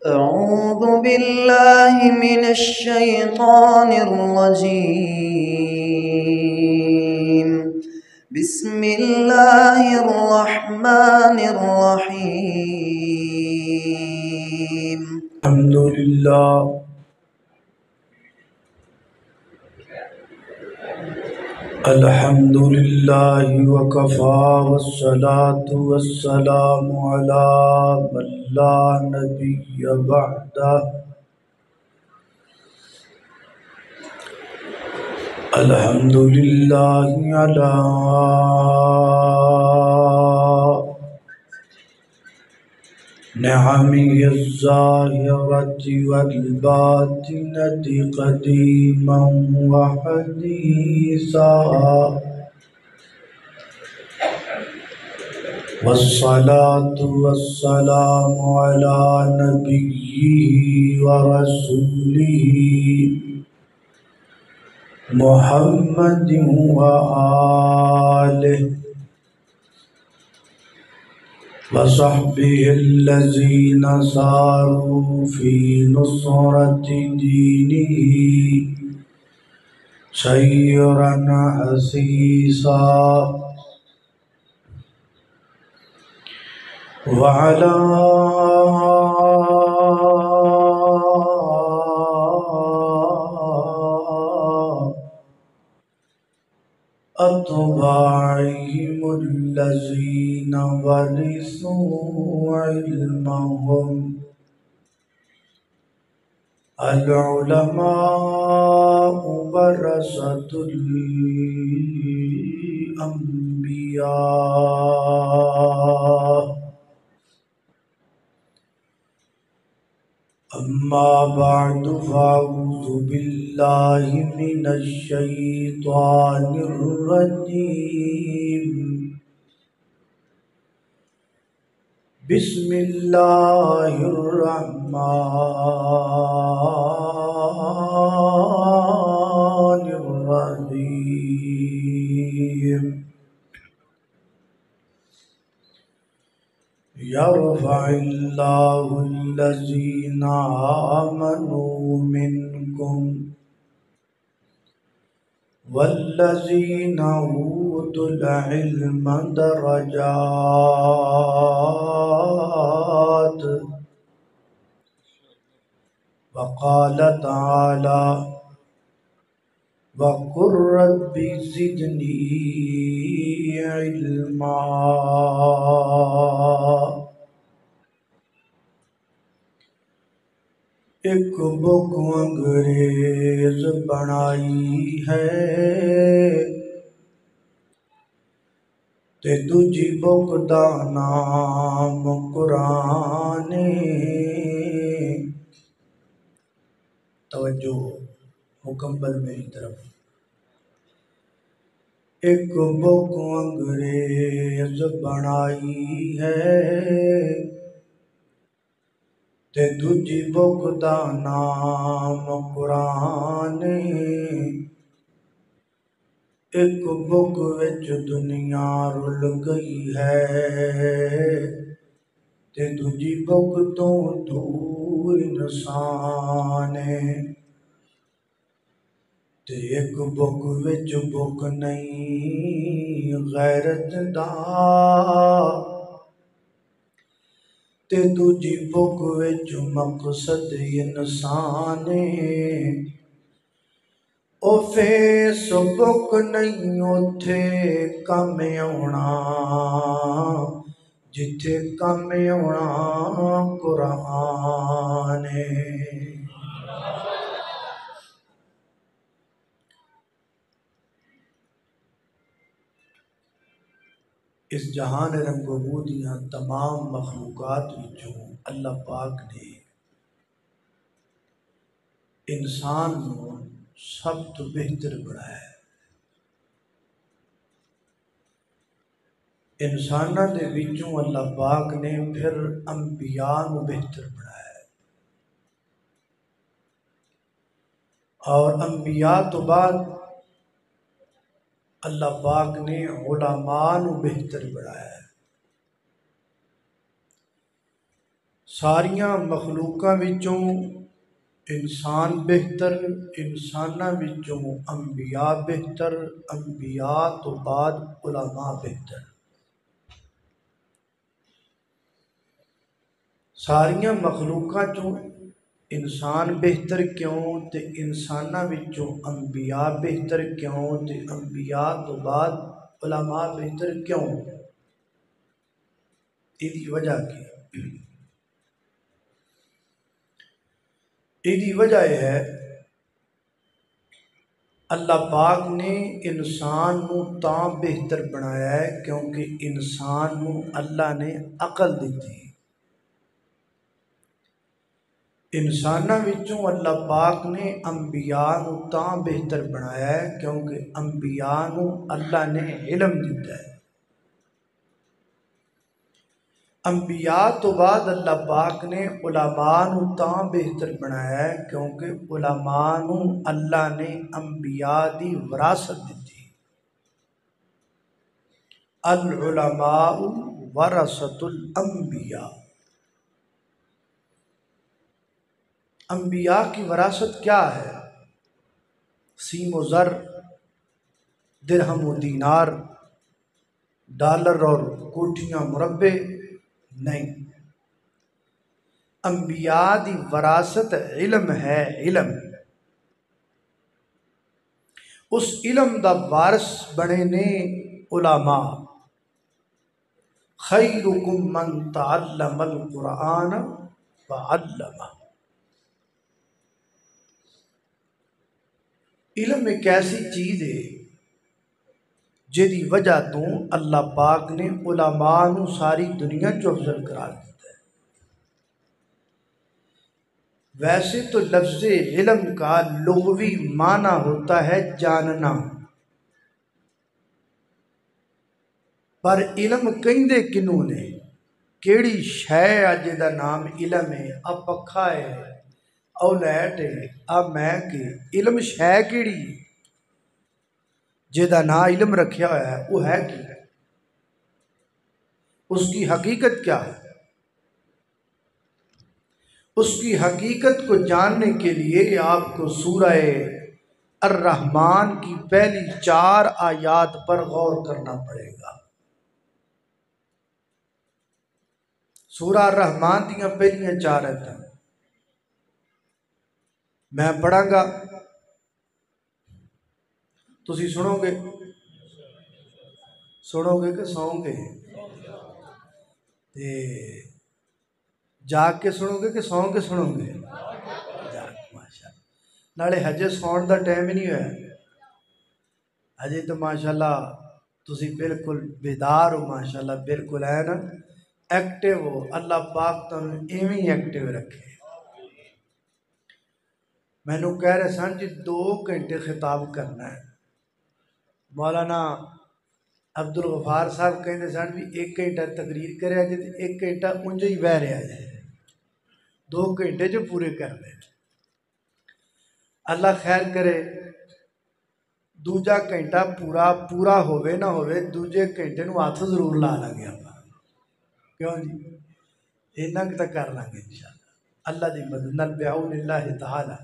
أعوذ بالله من الشيطان الرجيم. بسم الله الرحمن الرحيم. الحمد لله وكفى والصلاة والسلام على من لا نبي بعده. الحمد لله على نعمه الظاهرة والباطنة قديما وحديثا، والصلاة والسلام على نبيه ورسوله محمد وآله وصحبه الذين ساروا في نصرة دينه سيرا حثيثا، وعلى أتباعهم الذين ورثوا علمهم. العلماء ورثة الأنبياء. أما بعد فأعوذ بالله من الشيطان الرجيم. بسم الله الرحمن الرحيم. يرفع الله الذين آمنوا منكم والذين أوتوا العلم درجات. وقال تعالى: وقل رب زدني علما. ایک بک انگریز بنائی ہے تے دوجی بک دا نام قرآن. توجہ مکمل میری طرف. ایک بک انگریز بنائی ہے تے دوجی بک دا نام قرآن. ایک بک وچ دنیا رل گئی ہے تے دوجی بک تو دور انسان. تے ایک بک وچ بک نہیں غیرت دا تے دوجی بک وچ مقصد انسان. او فیس بک نہیں اوتھے کم آونا جتھے کم آونا قرآن. اس جہان رنگ و بو دیاں تمام مخلوقات وچوں اللہ پاک نے انسان نو سب تو بہتر بنایا ہے. انساناں دے وچوں اللہ پاک نے پھر انبیاء نو بہتر بنایا ہے، اور انبیاء تو بعد اللہ پاک نے علماء نو بہتر بنایا ہے. ساریاں مخلوقاں وچوں انسان بہتر، انساناں وچوں انبیاء بہتر، انبیاء تو بعد علماء بہتر۔ ساریاں مخلوقاں چوں انسان بہتر کیوں تے انساناں وچوں انبیاء بہتر کیوں تے انبیاء تو بعد علماء بہتر کیوں؟ ایدی وجہ کی؟ ایدی وجہ یہ ہے اللہ پاک نے انسان نو تاں بہتر بنایا ہے کیونکہ انسان نو اللہ نے عقل دیتی۔ انساناں وچوں اللہ پاک نے انبیاء نو تاں بہتر بنایا ہے کیونکہ انبیاء نو اللہ نے علم دیتا ہے۔ انبیاء تو بعد اللہ پاک نے علماء نو تاں بہتر بنایا ہے کیونکہ علماء نو اللہ نے انبیاء دی وراثت دیتی۔ العلماء ورثۃ الانبیاء۔ انبیاء کی وراثت کیا ہے؟ سیم و زر، درہم و دینار، ڈالر اور کوٹھیاں مربع نہیں۔ انبیاء دی وراثت علم ہے، علم۔ اس علم دا وارث بنے نے علماء۔ خیرکم من تعلم القرآن وعلمہ۔ علم ایک ایسی چیز ہے جدی وجہ تو اللہ پاک نے علماء نو ساری دنیا چ افضل قرار دیتا ہے۔ ویسے تو لفظ علم کا لغوی معنی ہوتا ہے جاننا، پر علم کہندے کنوں نے؟ کیڑی شے اج دا نام علم ہے؟ ا پکھا ہے، او لائٹ ہے، ا میک ہے، علم شے کیڑی ہے جدا نا علم رکھیا ہوا ہے؟ وہ ہے کی؟ اس کی حقیقت کیا ہے؟ اس کی حقیقت کو جاننے کے لیے آپ کو سورہ الرحمن کی پہلی 4 آیات پر غور کرنا پڑے گا۔ سورہ الرحمن دیاں پہلیاں 4 آیتاں میں پڑھاں گا، تسی سنو گے؟ سنو گے کہ سو گے؟ جاگ کے سنو گے کہ سو کے سنو گے؟ جاگ، ماشاءاللہ۔ نالے ہجے سون دا ٹائم ہی نہیں ہوا، ہجے تو ماشاءاللہ تسی بالکل بیدار ہو، ماشاءاللہ بالکل ہے نا، ایکٹیو ہو۔ اللہ پاک تانوں ایویں ہی ایکٹیو رکھے۔ میں نو کہہ رہے سن جی 2 گھنٹے خطاب کرنا ہے۔ مولانا عبدالغفار صاحب کہندے سن بھی 1 گھنٹہ تقریر کرے آجے تو 1 گھنٹہ انجے ہی بہ رہے آجے، 2 گھنٹے جو پورے کر لیں۔ اللہ خیر کرے، دوجا گھنٹہ پورا ہوئے نہ ہوئے، دوجے گھنٹے نو ہاتھ ضرور لا لگے اپنا، کیوں جی؟ اینا کتا کر لیں گے انشاءاللہ اللہ دی مدد نال بعون اللہ تعالی۔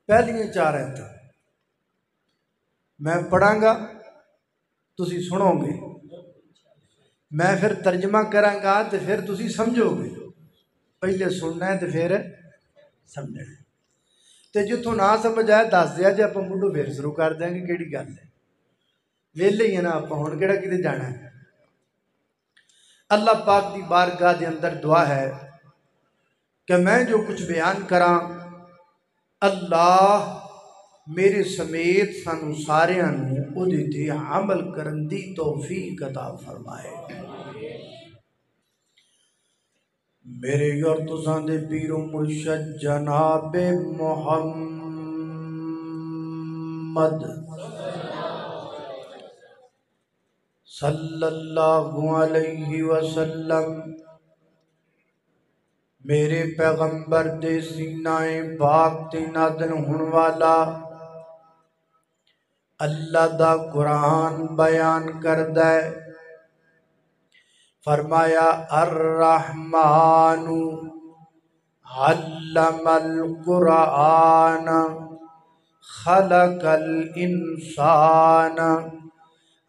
پہلیاں 4 آیتاں میں پڑھاں گا، تسی سنو گے، میں پھر ترجمہ کراں گا تو پھر تسی سمجھو گے۔ پہلے سننا ہے تو پھر سمجھنا ہے، تو جتوں نہ سمجھ آئے دس دیا جی، اپنا مڈو پھر شروع کر دیں گے، کیڑی گل ہے، ویلے ہی ہے نا، آپ ہون کیڑا کتے جانا ہے۔ اللہ پاک دی بارگاہ دے اندر دعا ہے کہ میں جو کچھ بیان کراں، اللہ میرے سمیت سانو ساریاں نو اودے تے عمل کرن دی توفیق عطا فرمائے۔ میرے اور تساں دے پیر و مرشد جناب محمد صلی اللہ علیہ وسلم، میرے پیغمبر دے سینہ پاک تے نازل ہون والا اللہ دا قرآن بیان کردہ ہے فرمایا الرحمن علم القرآن خلق الانسان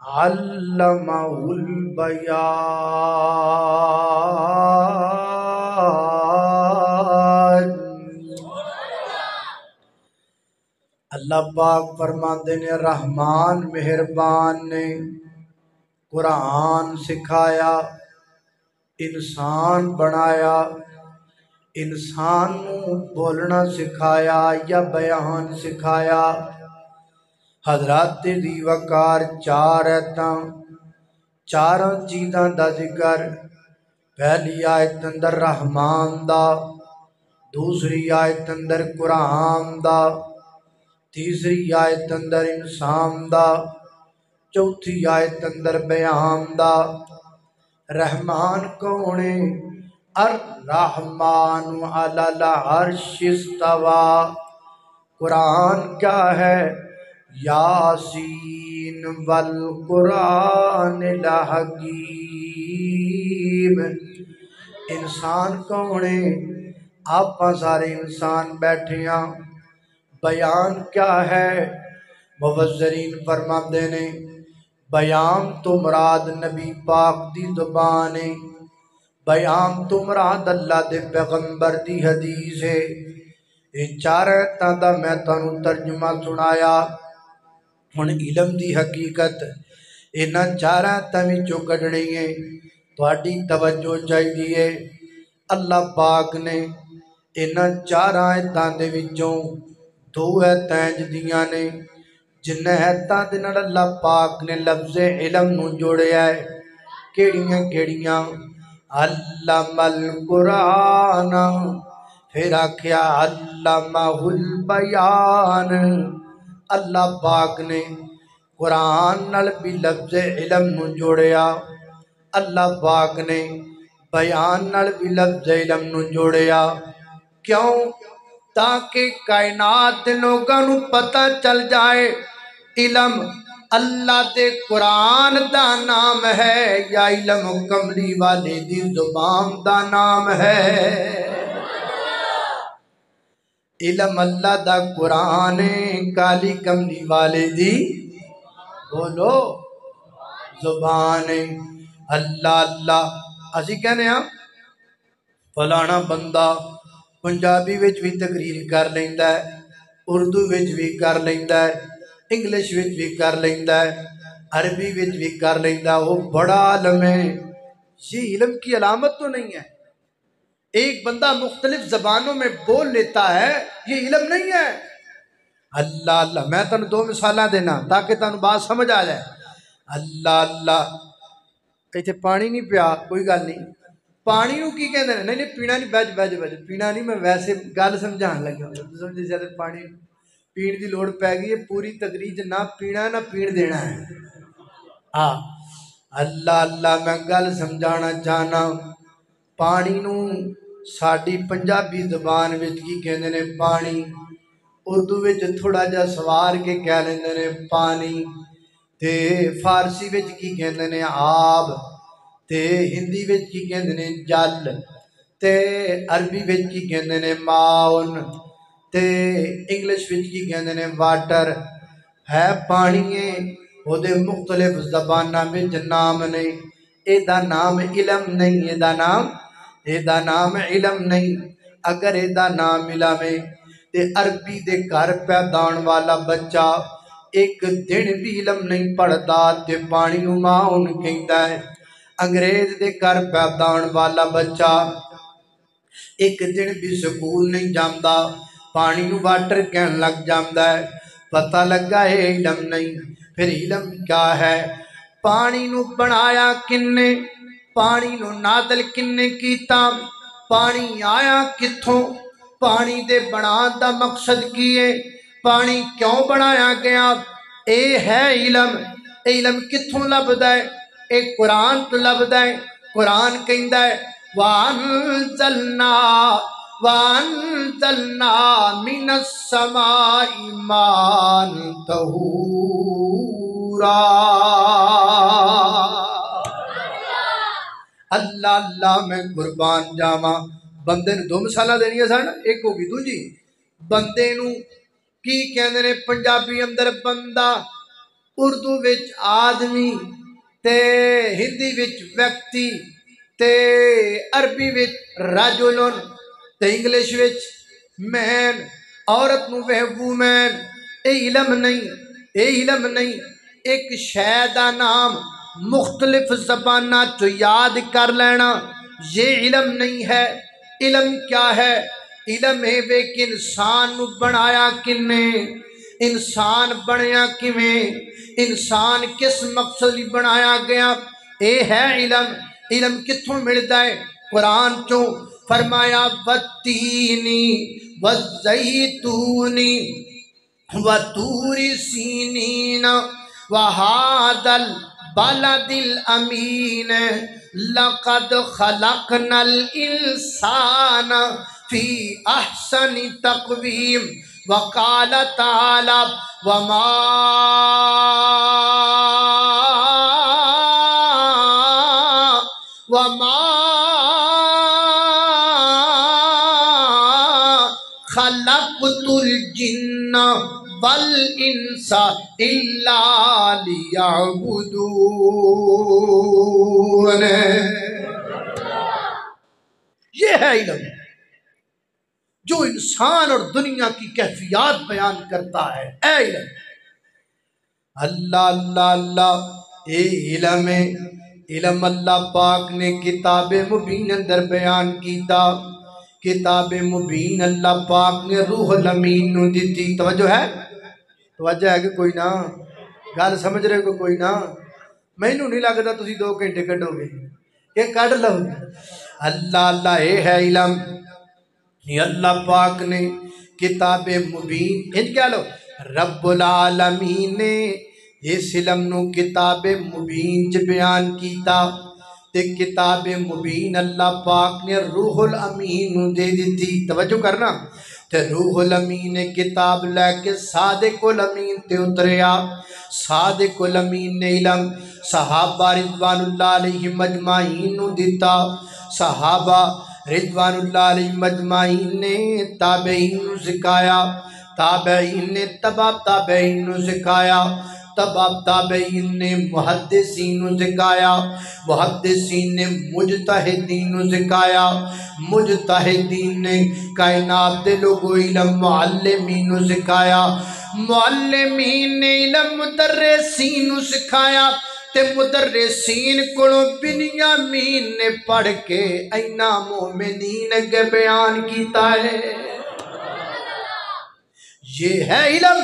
علمہ البیان۔ اللہ پاک فرماتے نے رحمان مہربان نے قرآن سکھایا، انسان بنایا، انسان نو بولنا سکھایا یا بیان سکھایا۔ حضرات دی وقار چار ایتاں، چاراں چیزاں دا ذکر، پہلی آیت اندر رحمان دا، دوسری آیت اندر قرآن دا، تیسری آیت اندر انسان دا، چوتھی آیت اندر بیان دا۔ رحمان کونے؟ الرحمن علی العرش استوی۔ قرآن کیا ہے؟ یاسین والقرآن الحکیم۔ انسان کونے؟ آپ سارے انسان بیٹھے ہیں۔ بیان کیا ہے؟ مفسرین فرماتے نے بیان تو مراد نبی پاک دی زبان ہے، بیان تو مراد اللہ دے پیغمبر دی حدیث ہے۔ یہ چار ایتاں دا میں تانوں ترجمہ سنایا۔ ہن علم دی حقیقت انہاں چار ایتاں وچوں کڈنی ہے، تہاڈی توجہ چاہیے۔ اللہ پاک نے انہاں چار ایتاں دے وچوں دو ایتاں دیاں نے جنہیں ایتاں دے نال اللہ پاک نے لفظ علم نو جوڑیا ہے۔ کیڑیاں کیڑیاں؟ علم القرآن، پھر آکھیا علمہ البیان۔ اللہ پاک نے قرآن نال بھی لفظ علم نو جوڑیا، اللہ پاک نے بیان نال بھی لفظ علم نو جوڑیا۔ کیوں؟ تاکہ کائنات دے لوگاں نو پتہ چل جائے علم اللہ دے قرآن دا نام ہے یا علم کملی والے دی زبان دا نام ہے۔ علم اللہ دا قرآن کالی کملی والے دی بولو زبان۔ اللہ اللہ اسی کہنے ہاں فلانا بندہ پنجابی وچ بھی تقریر کر لیندا ہے، اردو وچ بھی کر لیندا ہے، انگلش وچ بھی کر لیندا ہے، عربی وچ بھی کر لیندا ہے، وہ بڑا عالم ہے۔ یہ علم کی علامت تو نہیں ہے۔ ایک بندہ مختلف زبانوں میں بول لیتا ہے، یہ علم نہیں ہے۔ اللہ اللہ میں تنوں دو مثالہ دینا تاکہ تنوں بات سمجھ آ جائے۔ اللہ اللہ کہتے پانی نہیں پیا، کوئی گل نہیں، پانی نو کی کہندے نے؟ نہیں پینا نہیں، بیج پینا نہیں، میں ویسے گل سمجھان لگا سمجھے جائے پانی پین دی لوڑ پہ گئی ہے، پوری تقریر نہ پینا نہ پین دینا ہے۔ اللہ اللہ میں گل سمجھانا چاہنا، پانی نو ساڈی پنجابی زبان وچ کی کہندے نے؟ پانی۔ اردو وچ تھوڑا جا سوار کے کہہ لیندے نے پانی، تے فارسی وچ کی کہندے نے آب، تے ہندی وچ کی کہندے نے جل، تے عربی وچ کی کہندے نے ماؤن، تے انگلش وچ کی کہندے نے واٹر۔ ہے پانی ہے، وہ دے مختلف زباناں وچ نام نے۔ اے دا نام علم نہیں، اے دا نام علم نہیں۔ اگر اے دا نام علم ہے تے عربی دے گھر پیدا ہون والا بچہ ایک دن بھی علم نہیں پڑھدا تے پانی نو ماؤن کہندا ہے۔ انگریز دے گھر پیدا ہون والا بچہ ایک دن بھی سکول نہیں جاندا، پانی نو واٹر کہن لگ جاندا ہے۔ پتہ لگا ہے علم نہیں۔ پھر علم کیا ہے؟ پانی نو بنایا کنے؟ پانی نو نازل کنے کیتا؟ پانی آیا کتھوں؟ پانی دے بنان دا مقصد کی ہے؟ پانی کیوں بنایا گیا؟ اے ہے علم۔ اے علم کتھوں لبدا ہے؟ اے قرآن تو لبدا ہے۔ قرآن کہندا ہے وَأَنزَلْنَا مِنَ السَّمَاءِ مَاءً طَهُورًا۔ اللہ اللہ میں قربان جاواں بندے نوں 2 مثالاں دینیاں سن ایک ہو گئی دوجی بندے نوں کی کہندے نے پنجابی اندر بندہ اردو وچ آدمی تے ہندی وچ ویکتی تے عربی وچ رجلن تے انگلش وچ مین عورت نو وومین اے علم نہیں ایک شے دا نام مختلف زباناں چ یاد کر لینا یہ علم نہیں ہے علم کیا ہے علم ہے وے کہ انسان نو بنایا کنے انسان بنیا کیویں انسان کس مقصد لی بنایا گیا اے ہے علم علم کتھوں ملدا ہے قرآن چوں فرمایا والتینی والزیتونی وطور سینین وہذا البلد الامین لقد خلقنا الانسان فی احسن تقویم وقال تعالی وما خلقت الجن والانس الا لیعبدون یہ ہے علم جو انسان اور دنیا کی کیفیات بیان کرتا ہے اے علم اللہ اللہ اللہ اے علم ہے علم اللہ پاک نے کتاب مبین اندر بیان کیتا کتاب مبین اللہ پاک نے روح الامین نو دیتی توجہ ہے کہ کوئی نہ گل سمجھ رہے کو کوئی نہ مینوں نہیں لگتا تسی 2 گھنٹے کڈو گے یہ کڈ لو اللہ اللہ اے ہے علم یہ اللہ پاک نے کتاب مبین انج کہہ لو رب العالمین نے اس علم نو کتاب مبین چ بیان کیتا تے کتاب مبین اللہ پاک نے روح الامین نو دے دیتی توجہ کرنا تے روح الامین نے کتاب لے کے صادق الامین تے اتریا صادق الامین نے علم صحابہ رضوان اللہ علیہم اجمعین نو دیتا صحابہ رضوان اللہ علیہ مجمعین نے تابعین نو سکھایا تابعین نے تبع تابعین نو سکھایا تبع تابعین نے محدثین نو سکھایا محدثین نے مجتہدین نو سکھایا مجتہدین نے کائنات دے لوگوں علم معلمین نو سکھایا معلمین نے علم مدرسین نو سکھایا تے مدرسین کولوں بنیامین نے پڑھ کے اینا مومنین کے بیان کیتا ہے یہ ہے علم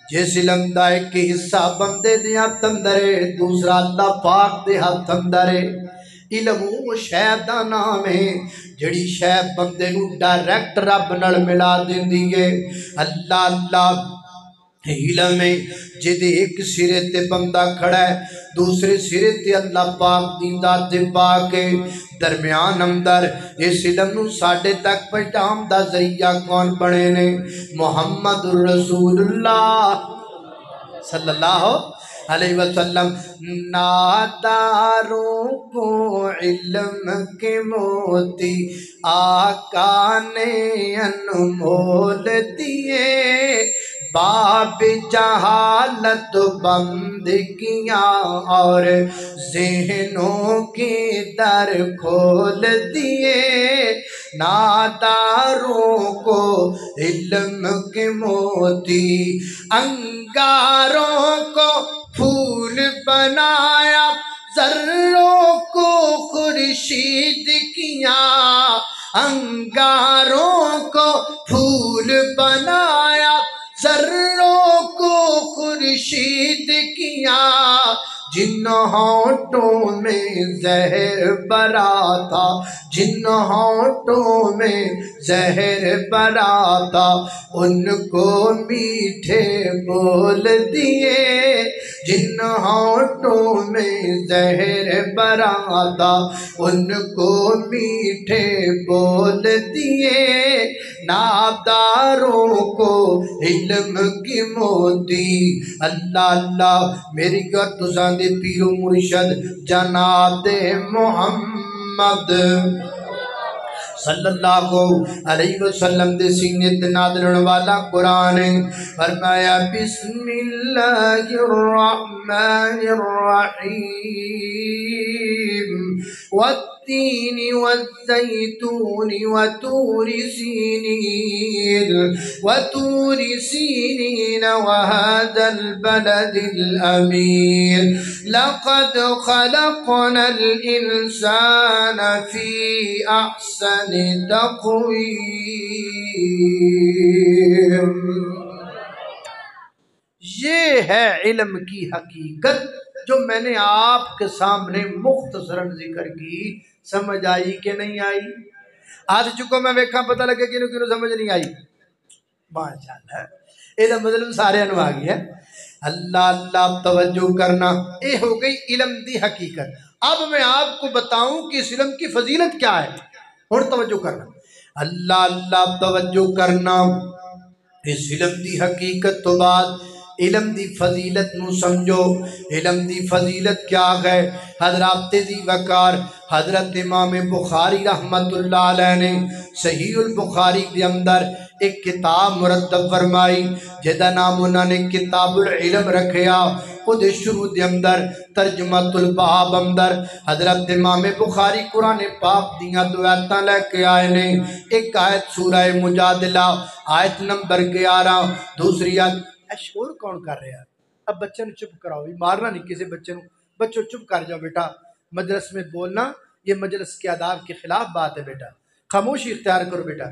جس علم دا ایک حصہ بندے دے ہاتھ اندر ہے دوسرا اللہ پاک دے ہاتھ اندر ہے علم وہ شے دا نام ہے جڑی شے بندے نو ڈائریکٹ رب نال ملا دیندی ہے اللہ اللہ علم ہے جدے ایک سرے تے بندہ کھڑا ہے دوسرے سرے تے اللہ پاک دی ذات پاک ہے درمیان اندر اس علم نو ساڈے تک پہنچان دا ذریعہ کون بنے نے محمد رسول اللہ صلی اللہ علیہ وسلم ناداروں کو علم کے موتی آقا نے انمول دیے باب جہالت بند کیا اور ذہنوں کے در کھول دیے ناداروں کو علم کے موتی انگاروں کو پھول بنایا ذروں کو خورشید کیا انگاروں کو پھول بنایا ذروں کو خورشید کیا جن ہونٹوں میں زہر بھرا تھا جن ہونٹوں میں زہر بھرا تھا ان کو میٹھے بول دیے جن ہونٹوں میں زہر بھرا تھا ان کو میٹھے بول دیے ناداروں کو علم کی موتی اللہ اللہ میری گر تساں دے پیر و مرشد جناب محمد صلی اللہ علیہ وسلم دے سینے تے نازل ہونے والا قرآن فرمایا بسم اللہ الرحمن الرحیم والتین والزیتون وطور سینین وهذا البلد الأمين لقد خلقنا الإنسان في أحسن تقویم یہ ہے علم کی حقیقت جو میں نے آپ کے سامنے مختصراً ذکر کی سمجھ آئی کہ نہیں آئی آج چکو میں ویکھاں پتہ لگے کنوں کنوں سمجھ نہیں آئی ماشاءاللہ یہ مطلب سارے انو آگئی ہے اللہ اللہ توجہ کرنا یہ ہو گئی علم دی حقیقت اب میں آپ کو بتاؤں کہ اس علم کی فضیلت کیا ہے اور توجہ کرنا اللہ اللہ توجہ کرنا اس علم دی حقیقت تو بعد علم دی فضیلت نو سمجھو علم دی فضیلت کیا ہے حضرات دی وقار حضرت امام بخاری رحمت اللہ علیہ نے صحیح البخاری کے اندر ایک کتاب مرتب فرمائی جہدا نام انہوں نے کتاب العلم رکھیا وہ دے شروع دے اندر ترجمت الباب اندر حضرت امام بخاری قرآن پاک دیاں دو آیتاں لے کے آئے نے ایک آیت سورہ مجادلہ آیت نمبر 11 دوسری آیت شور کون کر رہے ہیں اب بچے نو چپ کراؤ مارنا نہیں کسی بچے نو بچوں چپ کر جاؤ بیٹا مجلس میں بولنا یہ مجلس کے آداب کے خلاف بات ہے بیٹا خاموشی اختیار کرو بیٹا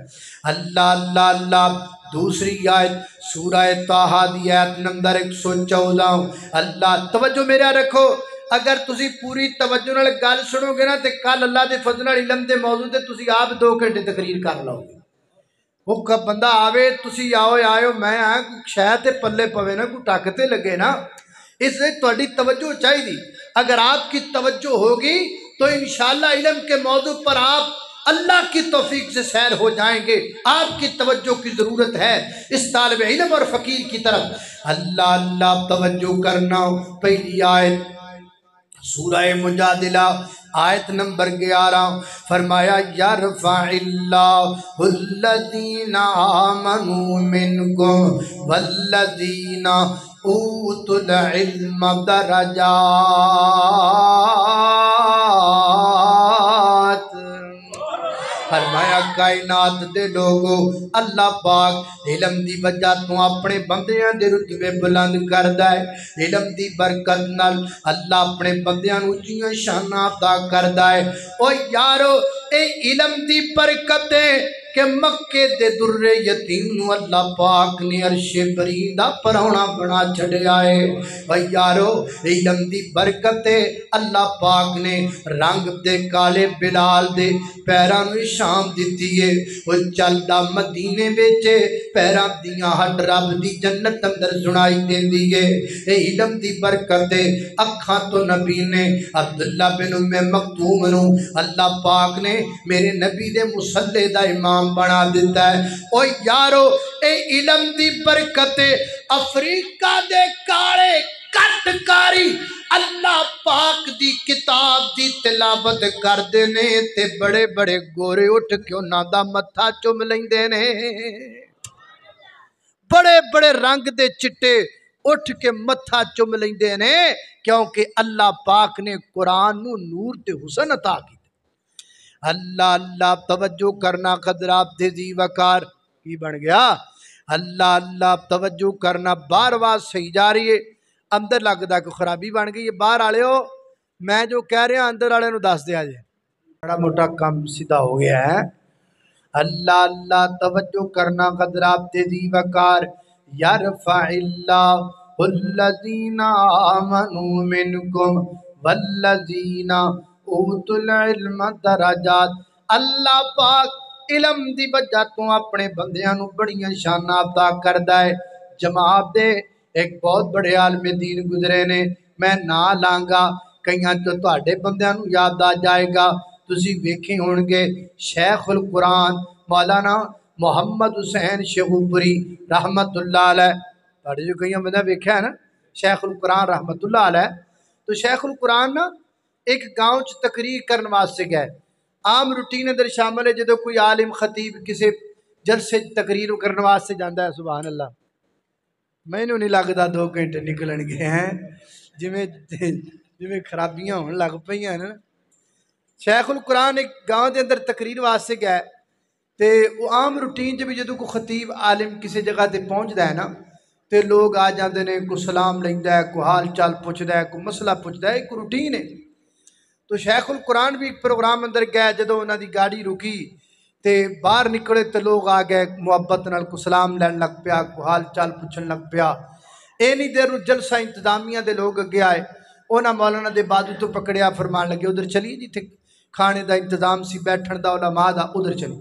اللہ اللہ اللہ دوسری آیت سورہ طٰہٰ دی آیت نمبر 114 اللہ توجہ میرا رکھو اگر تسی پوری توجہ نال گل سنو گے نا تے کل اللہ دے فضل نال علم دے موضوع تے تسی آپ 2 گھنٹے تقریر کر لو گے وہ بندہ آوے تسی آئے میں آیا کوئی شاید تے پلے پوے نا کوئی ٹاکتے لگے نا اس لئے تہاڈی توجہ چاہیے دی اگر آپ کی توجہ ہوگی تو انشاءاللہ علم کے موضوع پر آپ اللہ کی توفیق سے سیر ہو جائیں گے آپ کی توجہ کی ضرورت ہے اس طالب علم اور فقیر کی طرف اللہ اللہ توجہ کرنا پہلی آیت سورہ مجادلہ آیت نمبر 11 فرمایا یرفع اللہ الذین آمنوا منکم والذین اوتوا العلم درجات فرمایا کائنات دے لوگو اللہ پاک علم دی وجہ تو اپنے بندیاں دے رتبے بلند کردا ہے علم دی برکت نال اللہ اپنے بندیاں نو اونچیاں شاناں عطا کردا ہے او یارو اے علم دی برکت ہے کہ مکے دے در یتیم نو اللہ پاک نے عرش بریندہ پرونا بنا چھڑیا ہے بھائی یارو علم دی برکت ہے اللہ پاک نے رنگ دے کالے بلال دے پیران شام دیتی ہے وہ چلدہ مدینے بیچے پیران دیاں ہٹ رب دی جنت اندر سنائی دیں دیئے اے علم دی برکت ہے اکھاں تو نبی نے عبداللہ بن ام مکتوم نو اللہ پاک نے میرے نبی دے مسلح دا امام بنا دیتا ہے او یارو اے علم دی برکت افریقہ دے کارے کٹکاری اللہ پاک دی کتاب دی تلاوت کر دینے تے بڑے بڑے گورے اٹھ کے انہاں دا متھا چم لیندے نے بڑے بڑے رنگ دے چٹے اٹھ کے متھا چم لیندے نے کیونکہ اللہ پاک نے قرآن نو نور تے حسن عطا کی اللہ اللہ توجہ کرنا قدرات دے دی وقار کی بن گیا اللہ اللہ توجہ کرنا بار بار صحیح جا رہی ہے اندر لگتا کہ خرابی بن گئی ہے باہر آلے ہو میں جو کہہ رہا اندر آلے نو دس دیا جائے بڑا موٹا کام سیدھا ہو گیا ہے اللہ اللہ توجہ کرنا قدرات دے دی وقار یرفع اللہ الذین آمنوا منکم والذین اوتوا العلم درجات اللہ پاک علم دی وجہ تو اپنے بندیاں نو بڑیاں شاناں عطا کردا ہے جماعت دے ایک بہت بڑے عالم دین گزرے نے میں نہ لانگا کئیاں تو تہاڈے بندیاں نو یاد آ جائے گا تسی ویکھے ہون گے شیخ القرآن مولانا محمد حسین شیخوپوری رحمت اللہ علیہ تھوڑے جو کئی بندہ ویکھیا ہے نا شیخ القرآن رحمت اللہ علیہ تو شیخ القرآن نا ایک گاؤں چ تقریر کرنے واسطے گئے عام روٹین اندر شامل ہے جدو کوئی عالم خطیب کسی جلسے تقریر کرنے واسطے جاتا ہے سبحان اللہ مینوں نہیں لگتا 2 گھنٹے نکلن گے ہیں جویں خرابیاں ہون لگ پئیاں نا شیخ القرآن ایک گاؤں دے اندر تقریر واسطے گئے تے وہ عام روٹین چ بھی جدو کوئی خطیب عالم کسی جگہ تے پہنچدا ہے نا تے لوگ آ جاندے نے کوئی سلام لیندا ہے کوئی حال چال پوچھدا ہے کوئی مسئلہ پوچھدا ہے ایک روٹین ہے تو شیخ القرآن بھی پروگرام اندر گئے جدو انہاں دی گاڑی رکی تے باہر نکلے تے لوگ آ گئے محبت نال کو سلام لین لگ پیا کو حال چال پوچھن لگ پیا اینی دیر نو جلسہ انتظامیہ دے لوگ اگے آئے انہاں مولانا دے بازو تو پکڑیا فرمان لگے ادھر چلیے جتھے کھانے دا انتظام سی بیٹھن دا علماء دا ادھر چلی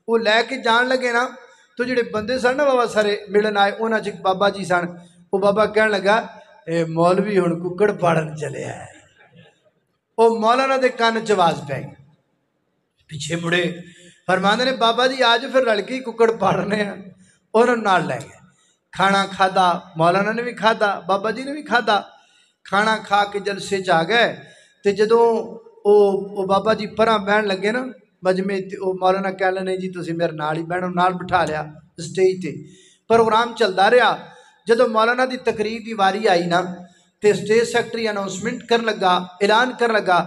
وہ لے کے جان لگے نا تو جڑے بندے سن نا بابا سارے ملن آئے انہاں چ بابا جی سن وہ بابا کہن لگا اے مولوی ہن ککڑ پاڑن چلے ہے وہ مولانا دے کان چ آواز پی گئی پیچھے مڑے فرماندے نے بابا جی آج پھر رل کے ککڑ پاڑنے ہیں انہوں نال لے گئے کھانا کھادا مولانا نے بھی کھادا بابا جی نے بھی کھادا کھانا کھا کے جلسے چ آ گئے تے جدوں او بابا جی پراں بہن لگے نا مجمع او مولانا کہہ لے نہیں جی تسی میرے نال ہی بہنو نال بٹھا لیا اسٹیج تے پروگرام چلدا رہا جدوں مولانا دی تقریر دی واری آئی نا تے اسٹیج سیکٹری اناؤنسمنٹ کرن لگا اعلان کرن لگا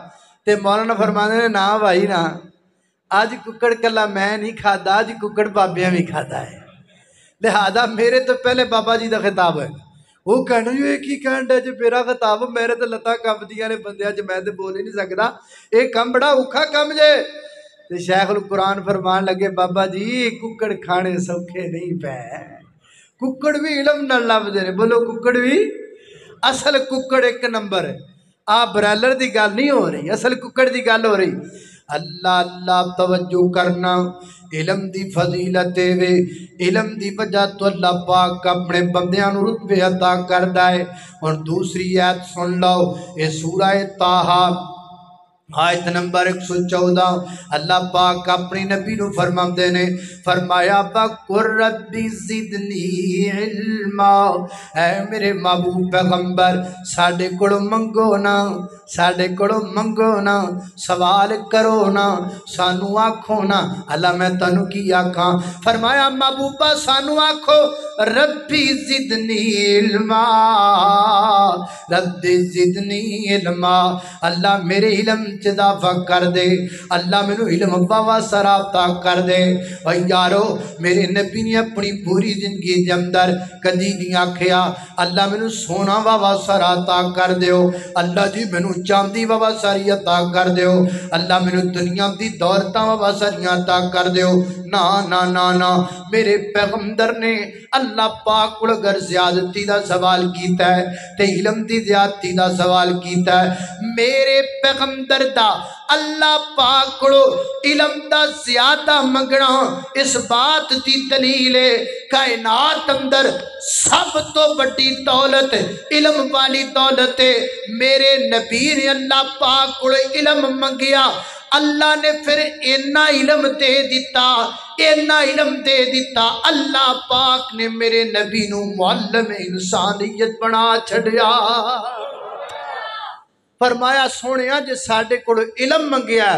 تے مولانا فرماندے نے نا بھائی نا آج ککڑ کلا میں نہیں کھادا آج ککڑ بابیاں بھی کھادا ہے لہذا میرے تو پہلے بابا جی دا خطاب ہے وہ کہنا جو ایک ہی کہنڈا جو میرا خطاب میرے تو لتاں کمبدیاں نے بندیاں جو میں تو بول ہی نہیں سکتا ایک کم بڑا اوکھا کم جے تے شیخ القرآن فرمان لگے بابا جی ککڑ کھانے سوکھے نہیں پے ککڑ بھی علم نہ لبدے نے بولو ککڑ بھی اصل ککڑ ایک نمبر ہے آپ برائلر دی گل نہیں ہو رہی اصل ککڑ دی گل ہو رہی اللہ اللہ توجہ کرنا علم دی فضیلت وے علم دی وجہ تو اللہ پاک اپنے بندیاں نو رتبے عطا کردا ہے اور دوسری آیت سن لو یہ سورہ طٰہٰ آیت نمبر 114 اللہ پاک اپنی نبی نو فرماندے نے فرمایا وَقُلْ رَبِّ زِدْنِی عِلْمًا اے میرے محبوب پیغمبر ساڈے کولوں منگو نا سوال کرو نا سانو آکھو نا اللہ میں تانوں کی آکھاں فرمایا محبوبہ سانو آکھو ربی زدنی علما رب زدنی علما اللہ میرے علم اضافہ کر دے اللہ میں علم بابا سرابطہ کر دے اور یارو میرے نبی نے اپنی پوری زندگی دے اندر کدی نہیں آکھیا اللہ میں سونا بابا سرابطہ کر دیو اللہ جی میں چاندی بابا ساری عطا کر دیو اللہ میں دنیا دی دولتاں بابا ساری عطا کر دیو نا نا نا نا میرے پیغمبر نے اللہ پاک کو اگر زیادتی دا سوال کیتا ہے تے علم دی زیادتی دا سوال کیتا ہے میرے پیغمبر دا اللہ پاک کو علم دا زیادہ منگنا اس بات دی دلیل ہے کائنات اندر سب تو بڑی دولت علم والی دولت ہے میرے نبی نے اللہ پاک کو علم منگیا اللہ نے پھر اینا علم دے دیتا اللہ پاک نے میرے نبی نو معلم انسانیت بنا چھڑیا فرمایا سونیا جے ساڈے کول علم منگیا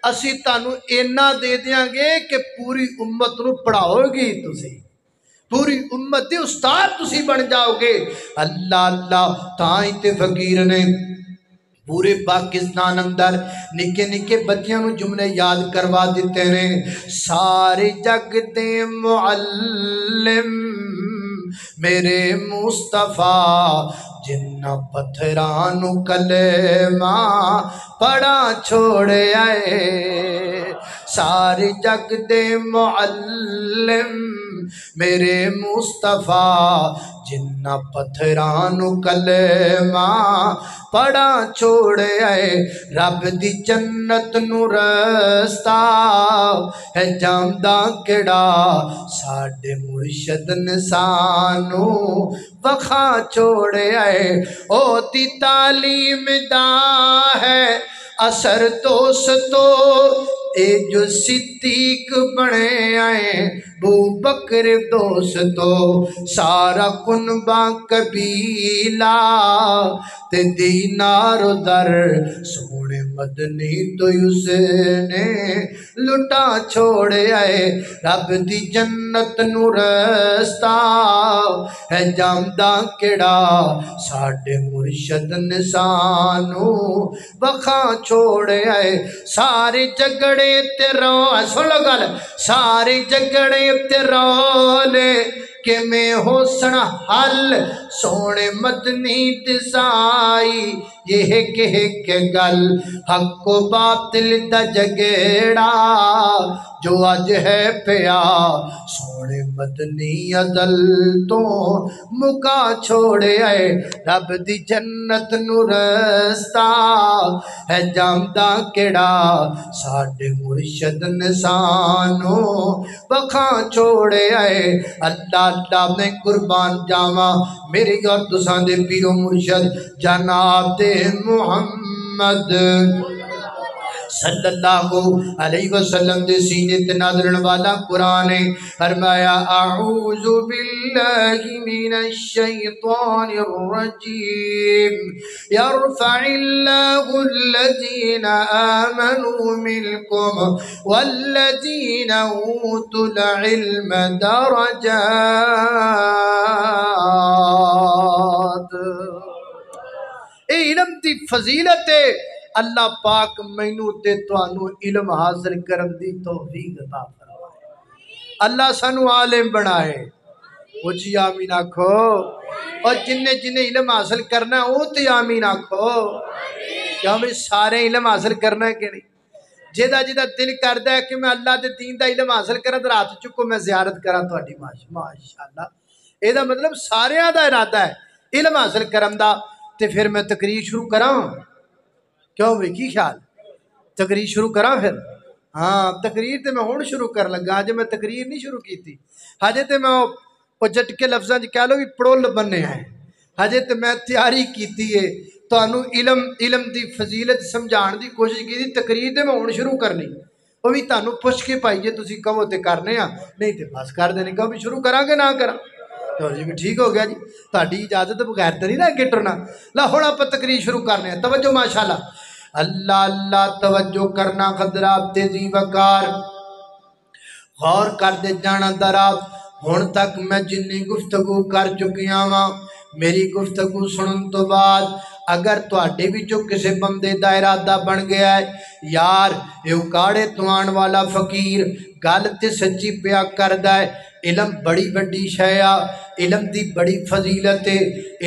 اسی تانوں اینا دے دیاں گے کہ پوری امت نو پڑھاؤ گی تسی پوری امت دے استاد تسی بن جاؤ گے اللہ اللہ تائیں تے فقیر نے پورے پاکستان اندر نکے نکے بچیاں نو جملے یاد کروا دیتے ہیں سارے جگ دے معلم میرے مصطفیٰ جنہ پتھرانو کلمہ پڑا چھوڑے آئے سارے جگ دے معلم میرے مصطفیٰ جنہ پتھرانو کلمہ پڑا چھوڑے آئے رب دی جنت نو رستہ ہے جامدہ کڑا ساڑھے مرشد نسانو وخا چھوڑے آئے او دی تعلیم دا ہے اثر دوستو اے جو صدیق بنے آئے بو بکر دوستو سارا کنبا قبیلہ تے دینار و در سونے مدنی تو اس نے لٹا چھوڑے آئے رب دی جنت نو رستہ ہے جامدہ کیڑا ساڑھے مرشد نسانو بخاں چھوڑے آئے سارے جگڑے تے رو سن لو گل سارے جگڑے تے رولے کہ میں حسن حل سونے مدنی تسائی یہ کہ گل حق و باطل دا جگڑا جو آج ہے پیا سونے مدنی عدل تو مکا چھوڑے آئے رب دی جنت نو رستہ ہے جامدہ کیڑا ساڑھے مرشد نسانو بخاں چھوڑے آئے اللہ اللہ میں قربان جاواں میرے اور تساں دے پیرو مرشد جناب دے محمد صلی اللہ علیہ وسلم دے سینے تے نازلن والا قرآن فرمایا اعوذ باللہ من الشیطان الرجیم یرفع اللہ الذین آمنوا منکم والذین اوتوا العلم درجات اے علم دی فضیلت اللہ پاک مینوں تے تانوں علم حاصل کرن دی توفیق عطا فرمائے اللہ سانو عالم بنائے اچھی آمین آکھو اور جن علم حاصل کرنا ہے وہ تے آمین آکھو کیا میں سارے علم حاصل کرنا ہے کہ نہیں جیدہ دل کردہ ہے کہ میں اللہ دے دین دا علم حاصل کرن در ہاتھ چکو میں زیارت کرا تہاڈی ماشاءاللہ اے دا مطلب سارے دا ارادہ ہے علم حاصل کرن دا تے پھر میں تقریر شروع کراں کیوں بھی کی خیال تقریر شروع کرا پھر ہاں تقریر تے میں ہون شروع کر لگا آج میں تقریر نہیں شروع کی تھی حاجے تے میں وہ جٹ کے لفظاں کہہ لو بھی پڑول بننے ہیں حاجے تے میں تیاری کیتی ہے تو انو علم دی فضیلت سمجھان دی کوشش کی تھی تقریر تے میں ہون شروع کرنی وہ بھی تانوں پوچھ کے پائیے تسی کہو تے کرنے ہاں نہیں تے بس کر دینے کہو بھی شروع کراں گے نہ کراں تو جی بھی ٹھیک ہو گیا جی تہاڈی اجازت بغیر تے نہیں نہ اگے ٹرنا لا ہن آپ تقریر شروع کرنے ہیں توجہ ماشاءاللہ اللہ اللہ توجہ کرنا خطرات تیزی وقار غور کر دے جانا درات ہون تک میں جنی گفتگو کر چکیاں ماں میری گفتگو سنن تو بعد اگر تواڈے وچوں کسے بندے دا ارادہ بن گیا ہے یار اے اکاڑے توان والا فقیر گل تے سچی پیا کردا ہے علم بڑی بڑی شیا علم دی بڑی فضیلت ہے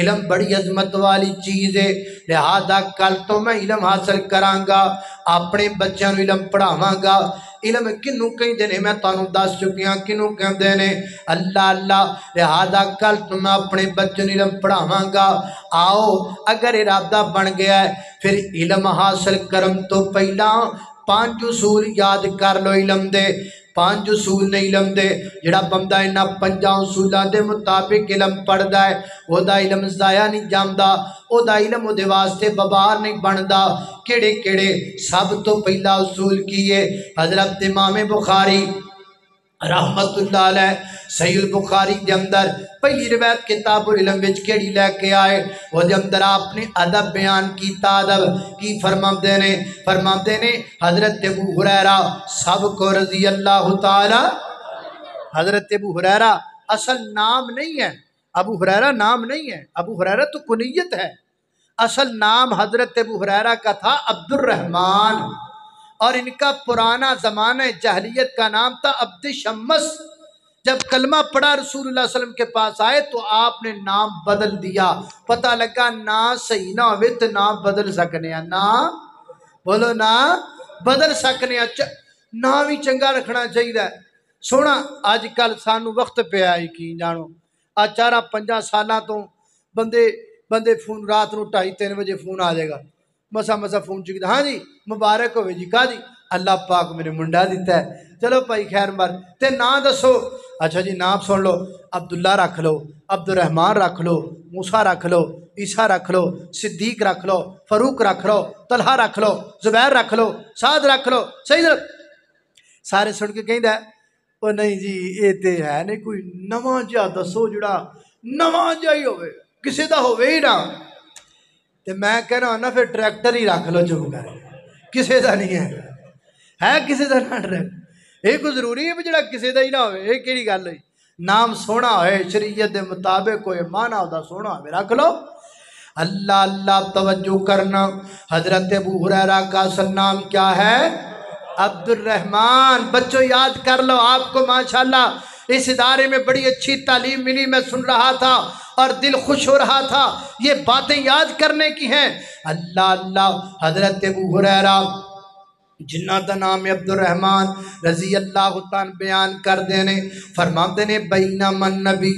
علم بڑی عظمت والی چیز ہے لہذا کل تو میں علم حاصل کراں گا اپنے بچوں نو علم پڑھاواں گا علم کنوں کہیں دینے میں تانوں دس چکیاں کنوں کہیں دینے اللہ اللہ لہذا کل تو میں اپنے بچوں علم پڑھاواں گا آؤ اگر ارادہ بن گیا ہے پھر علم حاصل کرم تو پہلا 5 اصول یاد کر لو علم دے 5 اصول نے علم دے جڑا بندہ انہاں 5 اصولاں دے مطابق علم پڑھدا ہے او دا علم ضائع نہیں جاندا او دا علم او دے واسطے ببار نہیں بندا کیڑے کیڑے سب تو پہلا اصول کیے حضرت امام بخاری رحمت اللہ علیہ صحیح البخاری دے اندر پہلی روایت کتاب العلم وچ کیڑی لے کے آئے وہ دے اندر آپ نے ادب بیان کیتا ادب کی فرماندے نے حضرت ابو ہریرہ سب کو رضی اللہ تعالی حضرت ابو ہریرہ اصل نام نہیں ہے ابو ہریرہ نام نہیں ہے ابو ہریرہ تو کنیت ہے اصل نام حضرت ابو ہریرہ کا تھا عبد الرحمن اور ان کا پرانا زمانہ جاہلیت کا نام تھا عبد شمس جب کلمہ پڑھا رسول اللہ صلی اللہ علیہ وسلم کے پاس آئے تو آپ نے نام بدل دیا پتہ لگا نا صحیح نہ ہوئے تو نام بدل سکنے ہیں نا بولو نا بدل سکنے ہیں نام ہی چنگا رکھنا چاہیے سونا آج کل سانو وقت پہ آئی کی جانو آج 4-5 سالاں تو بندے فون رات نو 2:30-3 بجے فون آ جائے گا مسا فون چکی ہاں جی مبارک ہوئے جی کہا جی اللہ پاک میرے منڈا دیتا ہے چلو بھائی خیر مر تے نا دسو اچھا جی نام سن لو عبداللہ رکھ لو عبد الرحمن رکھ لو موسیٰ رکھ لو عیسیٰ رکھ لو صدیق رکھ لو فاروق رکھ لو طلحہ رکھ لو زبیر رکھ لو سعد رکھ لو سید سارے سن کے کہندا او نہیں جی یہ تے ہے نہیں کوئی نواں جہا دسو جڑا نواں جہا ہی ہوئے کسے دا ہوئے ہی نہ تے میں کہنا نا پھر ٹریکٹر ہی رکھ لو چپ کر کسے دا نہیں ہے کسے دا نہ ٹریکٹر یہ کوئی ضروری ہے جڑا کسے دا ہی نہ ہوئے یہ کیڑی گل ہوئی نام سونا ہوئے شریعت دے مطابق کوئی معنی ہوتا سونا ہوئے رکھ لو اللہ اللہ توجہ کرنا حضرت ابو ہریرہ کا اصل نام کیا ہے عبد الرحمن بچوں یاد کر لو آپ کو ماشاءاللہ اس ادارے میں بڑی اچھی تعلیم ملی میں سن رہا تھا اور دل خوش ہو رہا تھا یہ باتیں یاد کرنے کی ہیں اللہ اللہ حضرت ابو ہریرہ جنہ دا نام عبد الرحمن رضی اللہ تعالیٰ بیان کر دینے فرماتے نے بینما النبی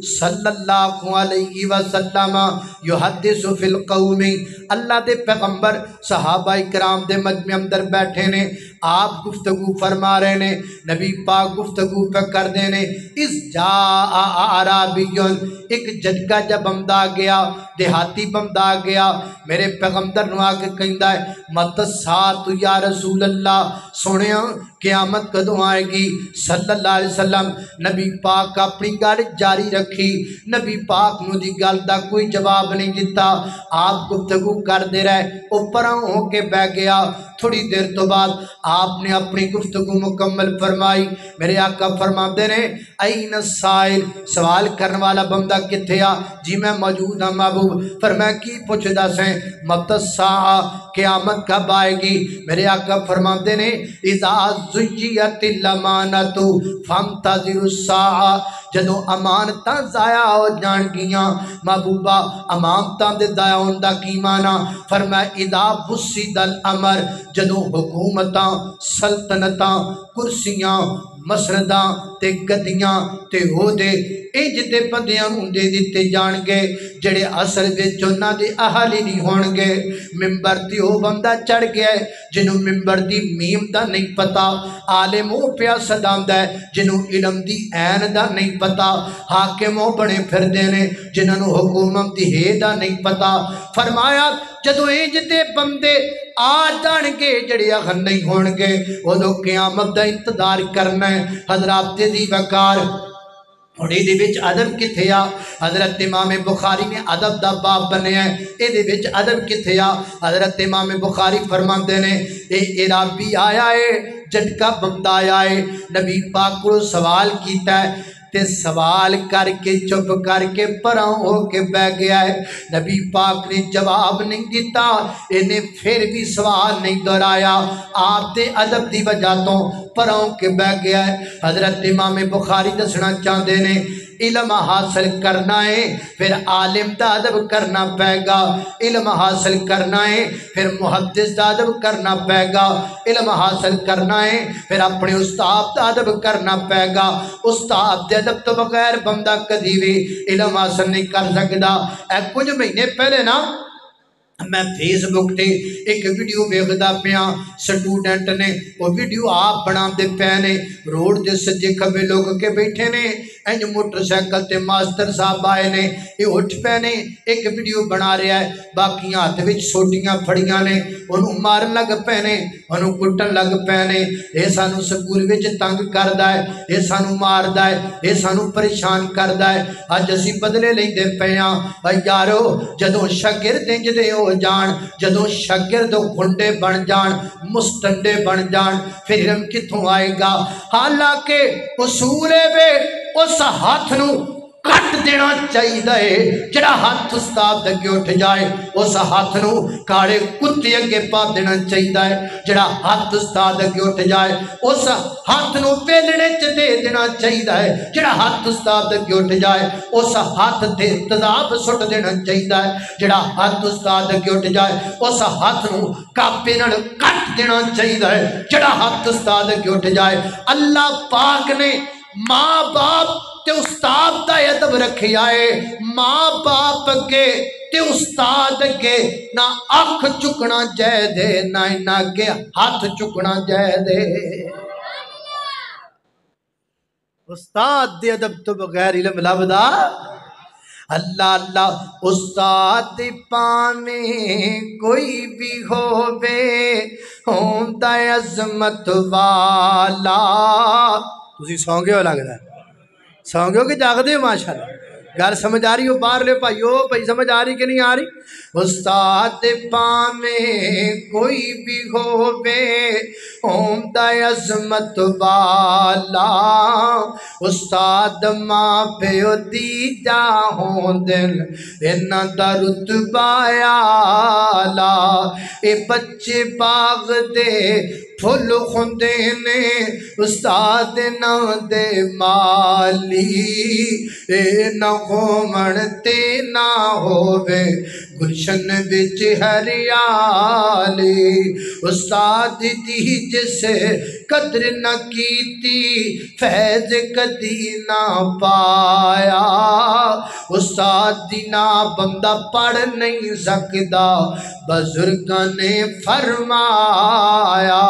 صلی اللہ علیہ وسلم یحدث فی القوم اللہ دے پیغمبر صحابہ کرام دے مجمع اندر بیٹھے نے آپ گفتگو فرما رہے نے نبی پاک گفتگو پہ کر دینے اس جاء عربیون ایک جھٹکا جب بمدا گیا دیہاتی بمدا گیا میرے پیغمبر نو آ کے کہندا ہے مت سات یا رسول اللہ سنیا قیامت کدوں آئے گی صلی اللہ علیہ وسلم نبی پاک اپنی گل جاری رکھی نبی پاک نو دی گل دا کوئی جواب نہیں دیتا آپ گفتگو کر دے رہے اوپر ہو کے بہ گیا تھوڑی دیر تو بعد آپ نے اپنی گفتگو مکمل فرمائی میرے آقا فرماتے نے این السائل سوال کرنے والا بندہ کتھے آ جی میں موجود ہوں محبوب فرمایا کی پوچھدا سیں مت الساعہ قیامت کب آئے گی میرے آقا فرماتے نے اذا زیت الامانت فانتظر الساعہ جدوں امانتاں ضائع ہو جان گیاں محبوبہ امانتاں دے ضائع ہون دا کی معنی فرمایا اذا بسد الامر جدوں حکومتاں سلطنتاں کرسیاں مسنداں تے گدیاں تے عہدے انج دے بندیاں نوں دے دتے جان گے جڑے اصل وچ انہاں دے اہل ہی نہیں ہون گے منبر تے او بندہ چڑھ گیا ہے جنوں منبر دی میم دا نہیں پتا عالم او پیا صداندا ہے جنوں علم دی عین دا نہیں پتا حاکم او بنے پھردے نے جنہاں نوں حکومت دی ہے دا نہیں پتا فرمایا جدوں انج دے بندے آ جان گے جڑے اہل نہیں ہون گے اودوں قیامت دا انتظار کرنا ہے حضرات دی وقار اور یہ وچ ادب کتھے آ حضرت امام بخاری نے ادب دا باب بنیا ہے یہ وچ ادب کتھے آ حضرت امام بخاری فرماندے نے اے عربی آیا ہے جھٹکا بمدا آیا ہے نبی پاک کو سوال کیتا ہے تے سوال کر کے چپ کر کے پراں ہو کے بہ گیا ہے نبی پاک نے جواب نہیں دیتا انہیں پھر بھی سوال نہیں دہرایا آپ دے ادب دی وجہ تو پراں ہو کے بہ گیا ہے حضرت امام بخاری دسنا چاہتے نے علم حاصل کرنا ہے پھر عالم دا ادب کرنا پائے گا علم حاصل کرنا ہے پھر محدث دا ادب کرنا پائے گا علم حاصل کرنا ہے پھر اپنے استاد دا ادب کرنا پائے گا استاد دے ادب تو بغیر بندہ کدی بھی علم حاصل نہیں کر سکتا اے کچھ مہینے پہلے نا میں فیس بک تے ایک ویڈیو ویکھدا پیا سٹوڈنٹ نے وہ ویڈیو آپ بنا دے پے نے روڈ دے سجے کھبے لوگ کے بیٹھے نے انج موٹر سائیکل تے ماسٹر صاحب آئے نے یہ اٹھ پے نے ایک ویڈیو بنا رہا ہے باقی ہاتھ وچ سوٹیاں پھڑیاں نے انہوں مارن لگ پے نے انہوں کٹن لگ پے نے یہ سانو سکول وچ تنگ کردا ہے یہ سانو ماردا ہے یہ سانو پریشان کردا ہے اج اسی بدلے لیندے پے ہاں بھائی یارو جدوں شاگرد انج دے ہو جان جدوں شاگرد گھنڈے بن جان مستنڈے بن جان پھر علم کتوں آئے گا حالانکہ اصول وے اس ہاتھ نو کٹ دینا چاہیے جڑا ہاتھ استاد اگے اٹھ جائے اس ہاتھ نو کاڑے کتے اگے پا دینا چاہیے جڑا ہاتھ استاد اگے اٹھ جائے اس ہاتھ نو ویلنے چ دے دینا چاہیے جڑا ہاتھ استاد اگے اٹھ جائے اس ہاتھ تے تذاب سٹ دینا چاہیے جڑا ہاتھ استاد اگے اٹھ جائے اس ہاتھ نو کاپے نال کٹ دینا چاہیے جڑا ہاتھ استاد اگے اٹھ جائے اللہ پاک نے ماں باپ تے استاد دا ادب رکھیا ہے ماں باپ اگے تے استاد اگے نہ اکھ چکنا جائے دے نہ انہاں اگے ہاتھ چکنا جائے دے استاد دے ادب تو بغیر علم لبدا اللہ اللہ استاد پاویں کوئی بھی ہووے ہوندا عظمت والا. تسی سو گئے ہو لگدا ہے, سو گئے ہو کہ جاگدے ہو ماشاءاللہ. گل سمجھ آ رہی ہو باہر لے بھائیو, بھائی سمجھ آ رہی کہ نہیں آ رہی؟ استاد پاویں کوئی بھی ہووے ہوندا عظمت والا, استاد ماں پیو دی جا ہوندن انہاں دا رتبہ آلا. اے بچے باغ دے پھل ہوندے نے استاد نہ دے مالی, اے نہ ہومن تے نہ ہووے گلشن وچ ہریالی. استاد دی جس قدر نہ کیتی فیض کدی نہ پایا, استاد دی نہ بندہ پڑھ نہیں سکدا بزرگاں نے فرمایا.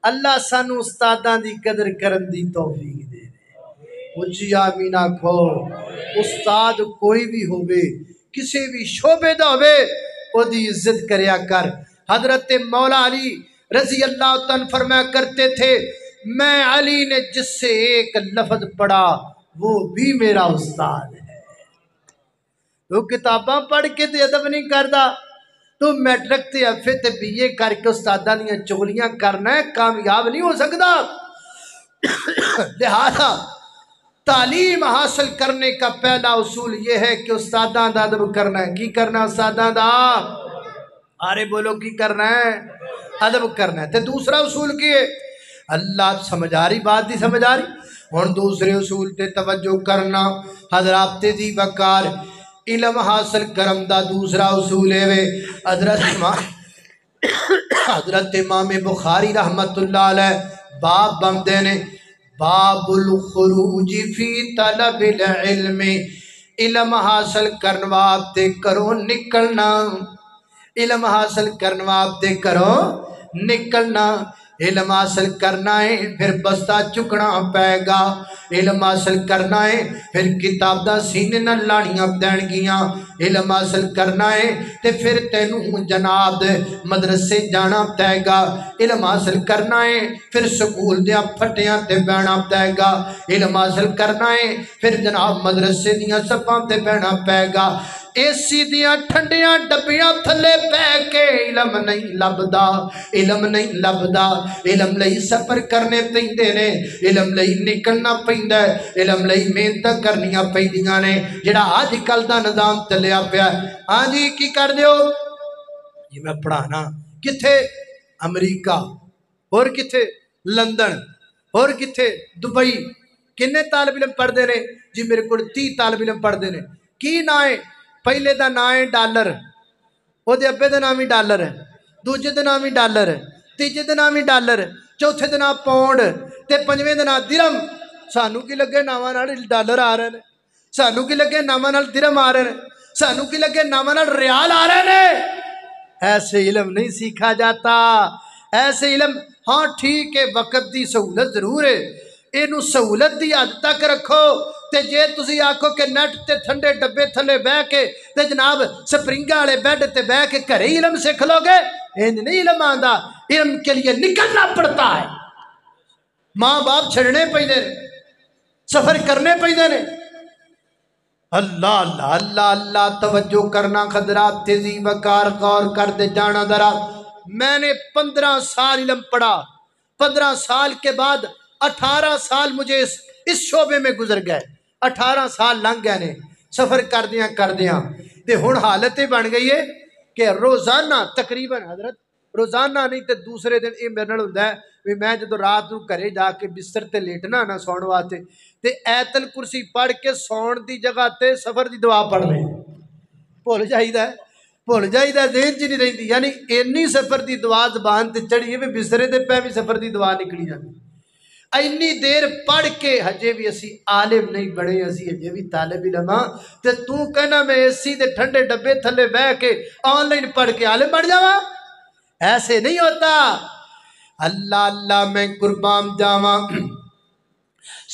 اللہ سانو استاداں دی قدر کرن دی توفیق دے. اچھی آمین آکھو. استاد کوئی بھی ہووے کسی بھی شعبے دا ہووے او دی عزت کریا کر. حضرت مولا علی رضی اللہ عنہ فرمایا کرتے تھے میں علی نے جس سے ایک لفظ پڑھا وہ بھی میرا استاد ہے. تو کتاباں پڑھ کے تے ادب نہیں کردا, تو میٹرک تے ایف اے تے بی اے کر کے استاداں دیاں چغلیاں کرنا ہے, کامیاب نہیں ہو سکدا. لہذا تعلیم حاصل کرنے کا پہلا اصول یہ ہے کہ استاداں دا ادب کرنا ہے. کی کرنا ہے استاداں دا؟ آرے بولو کی کرنا ہے؟ ادب کرنا ہے. تے دوسرا اصول کی ہے؟ اللہ سمجھ آ رہی بات دی سمجھ آ رہی؟ ہن دوسرے اصول تے توجہ کرنا حضرات تے دی بکار. علم حاصل کرم دا دوسرا اصول ہے وے حضرت امام بخاری رحمت اللہ علیہ باب بندے نے باب الخروج فی طلب العلم. علم حاصل کرن واسطے کرو نکلنا, علم حاصل کرن واسطے کرو نکلنا. علم حاصل کرنا ہے پھر بستہ چکنا پائے گا, علم حاصل کرنا ہے پھر کتاب دا سینے نہ لانیاں دین گیاں, علم حاصل کرنا ہے تے پھر تینوں جناب مدرسے جانا پائے گا, علم حاصل کرنا ہے پھر سکول دیاں پھٹیاں تے بینا پائے گا, علم حاصل کرنا ہے پھر جناب مدرسے دیاں صفاں تے بینا پائے گا. اے سی دیاں ٹھنڈیاں ڈبیاں تھلے پہ کے علم نہیں لبدا, علم نہیں لبدا. علم لئی سفر کرنے پیندے نے, علم لئی نکلنا پیندا ہے, علم لئی محنت کرنیاں پیندیاں نے. جڑا آج کل دا نظام چلیا پیا ہاں جی کی کر دیو جی میں پڑھانا کتھے امریکہ اور کتھے لندن اور کتھے دبئی. کنے طالب علم پڑھ دے نے جی میرے کو 30 طالب علم پڑھ دے نے. کی نا ہے؟ پہلے دا نا ہے ڈالر, وہ دے ابے دا نام ہی ڈالر ہے, دوجے دا نام ہی ڈالر ہے, تیجے دا نام ہی ڈالر, چوتھے دا نام پاؤنڈ تے پنجویں دا نام درم. سانو کی لگے ناماں نال ڈالر آ رہے ہیں, سانو کی لگے ناماں نال درم آ رہے ہیں, سانو کی لگے ناماں نال ریال آ رہے ہیں. ایسے علم نہیں سیکھا جاتا. ایسے علم ہاں ٹھیک ہے وقت دی سہولت ضرور ہے, اینو سہولت دی حد تک رکھو. تے جے تسی آکھو کہ نیٹ تے ٹھنڈے ڈبے تھلے بہ کے تے جناب سپرنگا والے بیڈ تے بہ کے گھرے علم سیکھ لو گے, انج نہیں علم آندا. علم کے لیے نکلنا پڑتا ہے, ماں باپ چھڑنے پیندے نے, سفر کرنے پیندے نے. اللہ اللہ اللہ اللہ توجہ کرنا حضرات تیزی وقار غور کر دے جانا ذرا. میں نے 15 سال علم پڑھا, 15 سال کے بعد 18 سال مجھے اس شعبے میں گزر گئے. 18 سال لنگ گئے نے سفر کر دیاں تے ہن حالت بن گئی ہے کہ روزانہ تقریباً حضرت روزانہ نہیں تے دوسرے دن یہ میرے نال ہوندا ہے میں جدو رات نو گھرے جا کے بستر تے لیٹنا نا سون واسطے تے ایت الکرسی پڑھ کے سون دی جگہ تے سفر دی دعا پڑھ لیں. بھول جائیدا ذہن چ نہیں رہندی, یعنی اینی سفر دی دعا زبان تے چڑھی ہے بسترے تے پہ بھی سفر دی دعا نکلی جاندی. اینی دیر پڑھ کے ہجے بھی اسی عالم نہیں بڑے, اسی ہجے بھی طالب علم ہاں تے تو کہنا میں اسی دے ٹھنڈے ڈبے تھلے بہ کے آن لائن پڑھ کے عالم بن جاواں. ایسے نہیں ہوتا. اللہ اللہ میں قربان جاواں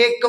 1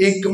1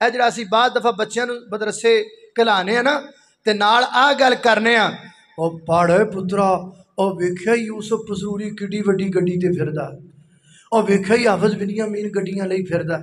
ਇਹ ਜਿਹੜਾ ਅਸੀਂ ਬਾਅਦ ਦਫਾ ਬੱਚਿਆਂ ਨੂੰ ਮਦਰਸੇ ਘਲਾਣੇ ਆ ਨਾ ਤੇ ਨਾਲ ਆਹ ਗੱਲ ਕਰਨੇ ਆ, ਉਹ ਪੜ੍ਹ ਪੁੱਤਰਾ, ਉਹ ਵੇਖਿਆ ਯੂਸਫ ਪਸੂਰੀ ਕਿੱਡੀ ਵੱਡੀ ਗੱਡੀ ਤੇ ਫਿਰਦਾ, ਉਹ ਵੇਖਿਆ ਹੀ ਹਾਫਿਜ਼ ਬਿਨਯਾਮੀਨ ਗੱਡੀਆਂ ਲਈ ਫਿਰਦਾ।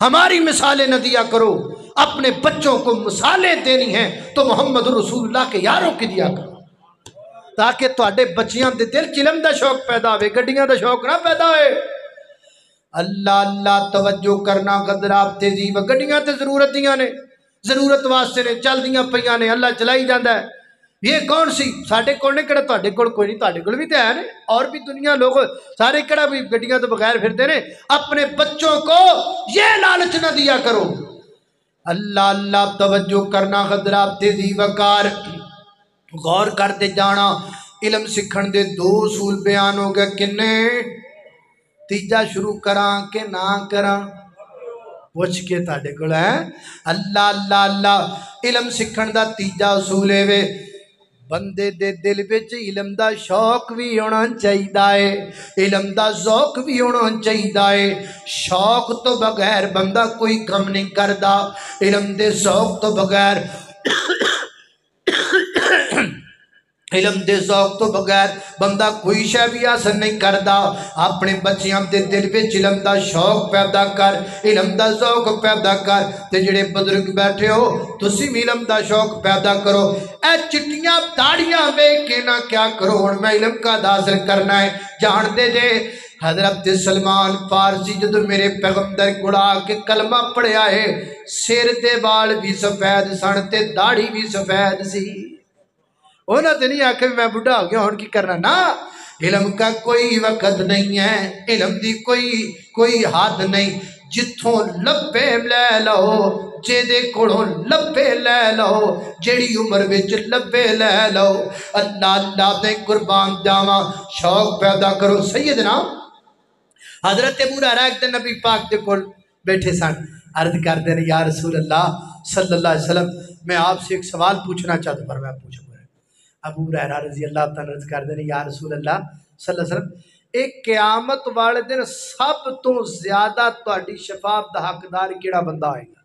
ہماری مثالیں نہ دیا کرو، اپنے بچوں کو مثالیں دینی ہیں تو محمد رسول اللہ کے یاروں کی دیا کرو، تاکہ تواڈے بچیاں دے دل چ علم دا شوق پیدا ہوئے، گڈیاں دا شوق نہ پیدا ہوئے۔ اللہ اللہ توجہ کرنا غدراب تیزی و گڈیاں تے ضرورت دیاں نے، ضرورت واسطے نے، چل دیاں پیاں نے، اللہ چلائی جاندا ہے۔ یہ کون سی ساڈے کول نہیں، کہڑا تواڈے کول کوئی نہیں، تواڈے کول بھی تے ہے نے، اور بھی دنیا لوگ سارے کہڑا بھی گڈیاں تو بغیر پھرتے نے۔ اپنے بچوں کو یہ لالچ نہ دیا کرو۔ اللہ اللہ توجہ کرنا غدراب تیزی وقار، غور کرتے جانا۔ علم سکھن دے دو اصول بیان ہو گئے، کنے؟ تیجا شروع کراں کہ نہ کراں؟ پوچھ کے تاڑے کول ہے۔ اللہ اللہ اللہ علم سکھن دا تیجا اصول ہے وے، بندے دے دل وچ علم دا شوق بھی ہونا چاہیے، علم دا ذوق بھی ہونا چاہیے۔ شوق تو بغیر بندہ کوئی کم نہیں کردا، علم دے ذوق تو بغیر علم دے ذوق تو بغیر بندہ کوئی شے بھی حاصل نہیں کردا۔ اپنے بچیاں دے دل وچ علم دا شوق پیدا کر، علم دا ذوق پیدا کر، تے جڑے بزرگ بیٹھے ہو تسی بھی علم دا شوق پیدا کرو۔ اے چٹیاں داڑیاں ویکھ کے نہ کیا کرو، ہن میں علم کا حاصل کرنا ہے۔ جان دے جے حضرت سلمان فارسی جدو میرے پیغمبر گڑا کے کلمہ پڑھیا ہے، سر دے وال بھی سفید سن تے داڑھی بھی سفید سی۔ اونا تے نہیں آکھے میں بڑھا ہو گیا ہون کی کرنا، نا علم کا کوئی وقت نہیں ہے، علم دی کوئی حد نہیں۔ جتھوں لبے لے لو، جے دے کڑوں لبے لے لو، جیڑی عمر وچ لبے لے لو۔ اللہ اللہ دے قربان جاواں، شوق پیدا کرو۔ سیدنا حضرت ابو ہریرہ ایک دن نبی پاک دے کول بیٹھے سن، عرض کر دے یا رسول اللہ صلی اللہ علیہ وسلم، میں آپ سے ایک سوال پوچھنا چاہتا ہوں، پر میں پوچھوں۔ ابو ہریرہ رضی اللہ تعالیٰ عرض کر دے یا رسول اللہ صلی اللہ علیہ وسلم، ایک قیامت والے دن سب تو زیادہ تہاڈی شفاعت دا حقدار کیڑا بندہ آئے گا؟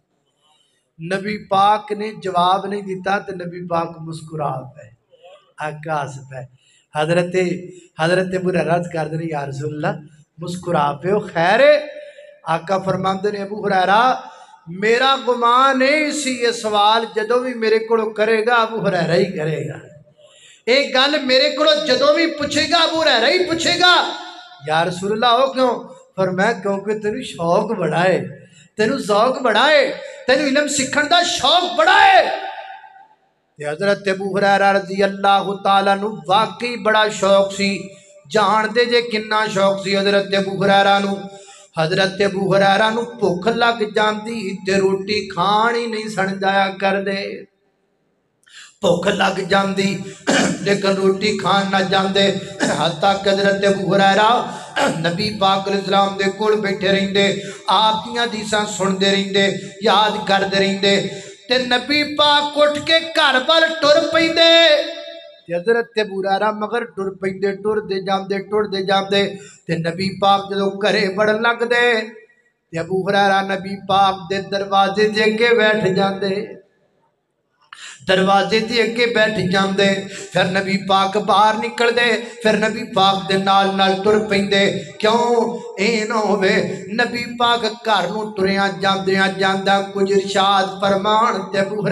نبی پاک نے جواب نہیں دیتا تو نبی پاک مسکرا پے، آقا ہنس پے۔ حضرت ابو ہریرہ عرض کر دے یا رسول اللہ مسکرا پے ہو، خیر ہے؟ آقا فرماندے نے ابو ہریرہ میرا گمان ہے اسی یہ سوال جدو بھی میرے کو کرے گا ابو ہریرہ ہی کرے گا۔ ایک گل میرے کو جدو بھی پوچھے گا ابو ہریرہ ہی پوچھے گا۔ یا رسول اللہ ہو کیوں؟ فرمایا کیونکہ تینوں شوق بڑا ہے، تینوں ذوق بڑا ہے، تینوں علم سکھن دا شوق بڑا ہے۔ حضرت ابو ہریرہ رضی اللہ تعالیٰ نو واقعی بڑا شوق سی۔ جان دے جے کنا شوق سی حضرت ابو ہریرہ نو؟ حضرت ابو ہریرہ نو بھوک لگ جاندی تے روٹی کھان ہی نہیں سن جایا کر دے، بھوک لگ جاندی لیکن روٹی کھان نہ جاندے، حتیٰ کہ حضرت ابو ہریرہ نبی پاک علیہ السلام دے کول بیٹھے رہندے، آپ دیاں حدیثاں سندے رہندے، یاد کردے رہندے، تے نبی پاک اٹھ کے گھر ول ٹر پیندے، تے حضرت ابو ہریرہ مگر ٹر پیندے، ٹر دے جاندے تے نبی پاک جدوں گھرے بڑن لگ دے تے ابو ہریرہ نبی پاک دے دروازے دے اگے بیٹھ جاندے، دروازے دے اگے بیٹھ جاندے، پھر نبی پاک باہر نکل دے، پھر نبی پاک دے نال ٹر پیندے۔ کیوں؟ اے نہ ہوئے نبی پاک گھر نو ٹریاں جاندیاں کچھ ارشاد فرمان تے ابو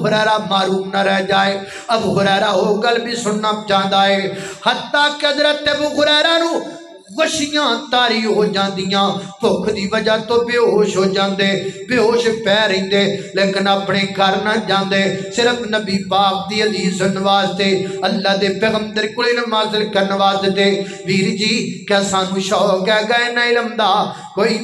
ہریرہ معروم نہ رہ جائے۔ ابو ہریرہ ہو گل بھی سننا چاہتا ہے، حتیٰ کہ حضرت ابو ہریرہ نو وشیاں تاری ہو جاندیاں، بھوک دی وجہ تو بے ہوش ہو جاندے، بے ہوش پہ رہندے، لیکن اپنے گھر نہ جاندے، صرف نبی پاک دی حدیث سنن واسطے، اللہ دے پیغمبر کول علم حاصل کرن واسطے۔ ویر جی کیا سانو شوق ہے گا نہ علم دا؟ کوئی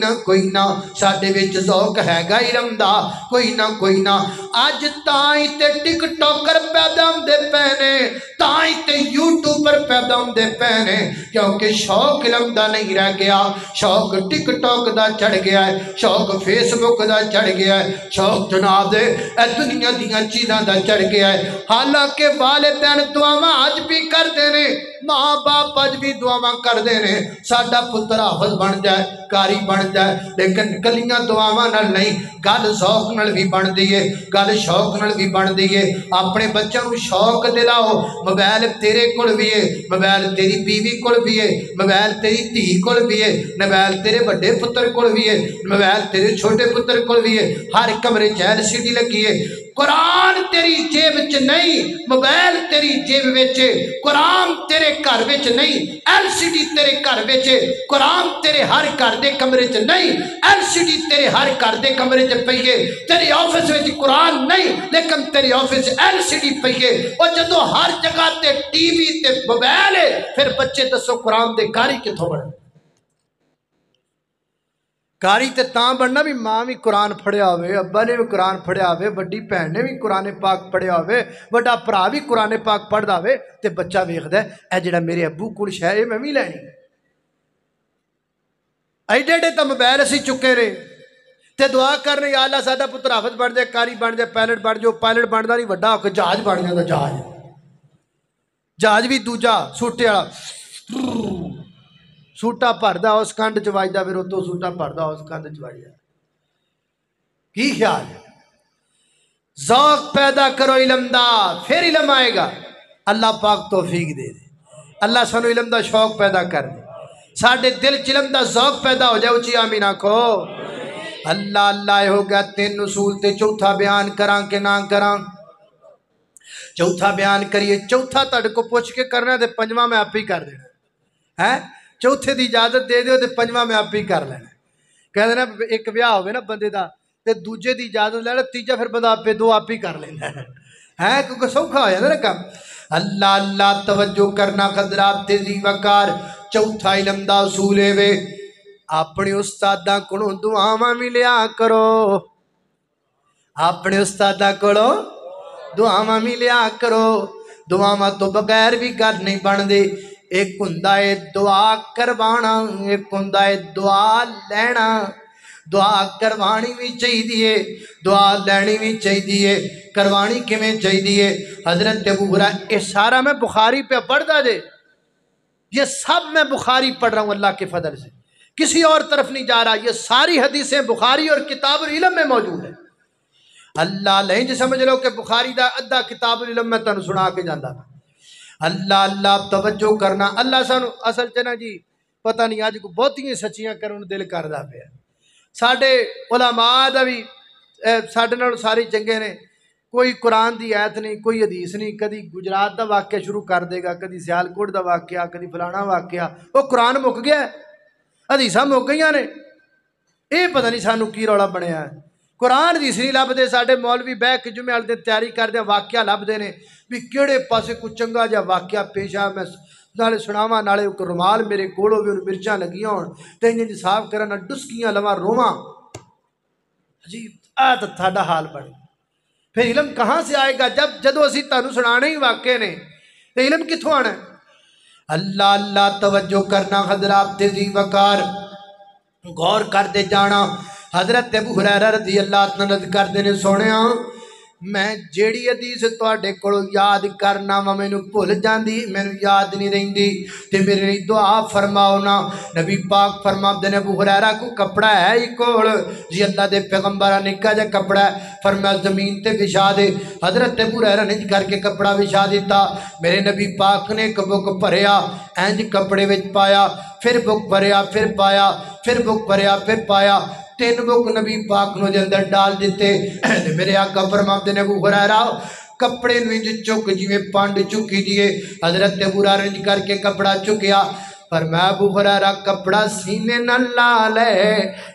نہ ساڈے وچ ذوق ہے گا علم دا، کوئی نہ اج تائیں تے ٹک ٹاکر پیدا ہوندے پے نے، تائیں تے یوٹیوبر پیدا ہوندے پے نے، کیونکہ شوق علم دا نہیں رہ گیا، شوق ٹک ٹاک دا چڑھ گیا ہے، شوق فیس بک دا چڑھ گیا ہے، شوق جناب دے اے دنیا دیاں چیزاں دا چڑھ گیا ہے۔ حالانکہ والدین دعاواں اج بھی کردے نے، ماں باپ اج بھی دعاواں کردے نے ساڈا پتر حافظ بن جائے کاری بن جائے لیکن کلیاں دعاواں نال نہیں گل ذوق نال بھی بن دی ہے گل شوق نال بھی بن دی ہے اپنے بچوں کو شوق دلاؤ موبائل تیرے کول بھی ہے موبائل تیری بیوی کول بھی ہے موبائل تیری دھی کول بھی ہے موبائل تیرے بڑے پتر کول بھی ہے موبائل تیرے چھوٹے پتر کول بھی ہے ہر کمرے چ LCD لگی ہے قرآن تیری جیب چ نہیں موبائل تیری جیب وچ قرآن تیرے گھر وچ نہیں LCD تیرے گھر وچ قرآن تیرے ہر گھر دے کمرے چ نہیں LCD تیرے ہر گھر دے کمرے چ پئی ہے تیری آفس وچ قرآن نہیں لیکن تیری آفس LCD پئی ہے اور جدوں ہر جگہ تے ٹی وی تے موبائل ہے پھر بچے دسو قرآن دے قاری کتھوں بن قاری تے تاں بننا بھی ماں بھی قرآن پڑھیا ہوئے ابا نے بھی قرآن پڑھیا ہوئے بڑی بہن نے بھی قرآن پاک پڑھیا ہوئے بڑا بھرا بھی قرآن پاک پڑھدا ہوئے تے بچہ ویکھدا ہے اے جڑا میرے ابو کول شے ہے میں بھی لینی ایڈے ایڈے تے موبائل اسی چکے نے تے دعا کرنے یا اللہ ساڈا پتر حافظ بن جائے قاری بن جائے پائلٹ بن جو پائلٹ بندا نہیں وڈا ہو کے جہاز بن جاندا جہاز بھی دوجا سوٹے والا سوٹا بھردا اس کنڈ چ وجدا پھر اتوں سوٹا بھردا اس کنڈ چ وجدا کی خیال ہے ذوق پیدا کرو علم دا پھر علم آئے گا اللہ پاک توفیق دے اللہ سانو علم دا شوق پیدا کر دے ساڈے دل چ علم دا ذوق پیدا ہو جائے اچھی آمین آکھو اللہ اللہ ہو گیا 3 اصول تے چوتھا بیان کراں کہ نہ کراں چوتھا بیان کریے چوتھا تہاڈے کو پوچھ کے کرنا تے پنجواں میں آپ ہی کر دینا ہے چوتھے دی اجازت دے دیو تے پنجواں میں آپ ہی کر لینا کہہ دینا ایک بیاہ ہوئے نا بندے دا تے دوجے دی اجازت لینا تیجا پھر بندہ آپ پہ 2 آپ ہی کر لینا ہے کیونکہ سوکھا ہو جاتا نا کام اللہ اللہ توجہ کرنا حضرات تیزی وقار چوتھا علم دا اصول ہے وے اپنے استاداں کولوں دعاواں ملیا کرو اپنے استاداں کولوں دعاواں ملیا کرو دعاواں تو بغیر بھی گل نہیں بندی ایک ہوندا ہے دعا کروانا ایک ہوندا ہے دعا لینا دعا کروانی بھی چاہیے دعا لینی بھی چاہیے کروانی کیویں چاہیے حضرت ابو ہریرہ یہ سارا میں بخاری پہ پڑھتا جے یہ سب میں بخاری پڑھ رہا ہوں اللہ کے فضل سے کسی اور طرف نہیں جا رہا یہ ساری حدیثیں بخاری اور کتاب العلم میں موجود ہیں اللہ لیں سمجھ لو کہ بخاری دا ادھا کتاب العلم میں تنوں سنا کے جاندہ تھا اللہ اللہ توجہ کرنا اللہ سانو اصل چنا جی پتہ نہیں آج کو بہت ہی سچیاں کرن دل کردا پیا ساڈے علماء دا بھی ساڈے نال ساری چنگے نے کوئی قرآن دی آیت نہیں کوئی حدیث نہیں کدی گجرات دا واقعہ شروع کر دے گا کدی سیالکوٹ دا واقعہ کدی فلانا واقعہ وہ قرآن مک گیا ہے حدیثاں مک گئیاں نے یہ پتہ نہیں سانو کی رولا بنیا ہے قرآن حدیث نہیں لبدے ساڈے مولوی بہ کے جمعے والے دن تیاری کردے واقعہ لبدے نے بھی کیڑے پاسے کوئی چنگا جا واقعہ پیش آ میں نالے سناواں نالے رومال میرے کول ہوے مرچاں لگیاں ہون تے انج صاف کرنا ڈسکیاں لواں رواں عجیب تو تھاڈا حال بنے پھر علم کہاں سے آئے گا جدو اسی تانوں سنانے ہی واقعے نے تے علم کتھوں آنا ہے اللہ اللہ توجہ کرنا حضرات تیزی وقار غور کر دے جانا حضرت ابو ہریرہ رضی اللہ عنہ کردے نے سونیا میں جیڑی حدیث تواڈے کولوں یاد کرنا وا مینوں بھل جاندی مینوں یاد نہیں رہندی تے میرے لیے دعا فرماؤ نا نبی پاک فرماندے نے ابو ہریرہ کو کپڑا ہے ہی کول جی اللہ دے پیغمبر نکا جا کپڑا ہے فرمایا زمین تے بچھا دے حضرت ابو ہریرہ نے کر کے کپڑا بچھا دیتا میرے نبی پاک نے ایک بک بھریا اینج کپڑے وچ پایا پھر بک بھریا پھر پایا پھر بک بھریا پھر پایا 3 بک نبی پاک نو دے اندر ڈال دیتے میرے آقا فرماتے نے ابو ہریرہ کپڑے نو انج چک جویں پانڈ چکی دیے حضرت ابو ہریرہ انج کر کے کپڑا چکیا فرمایا ابو ہریرہ کپڑا سینے نہ لا لے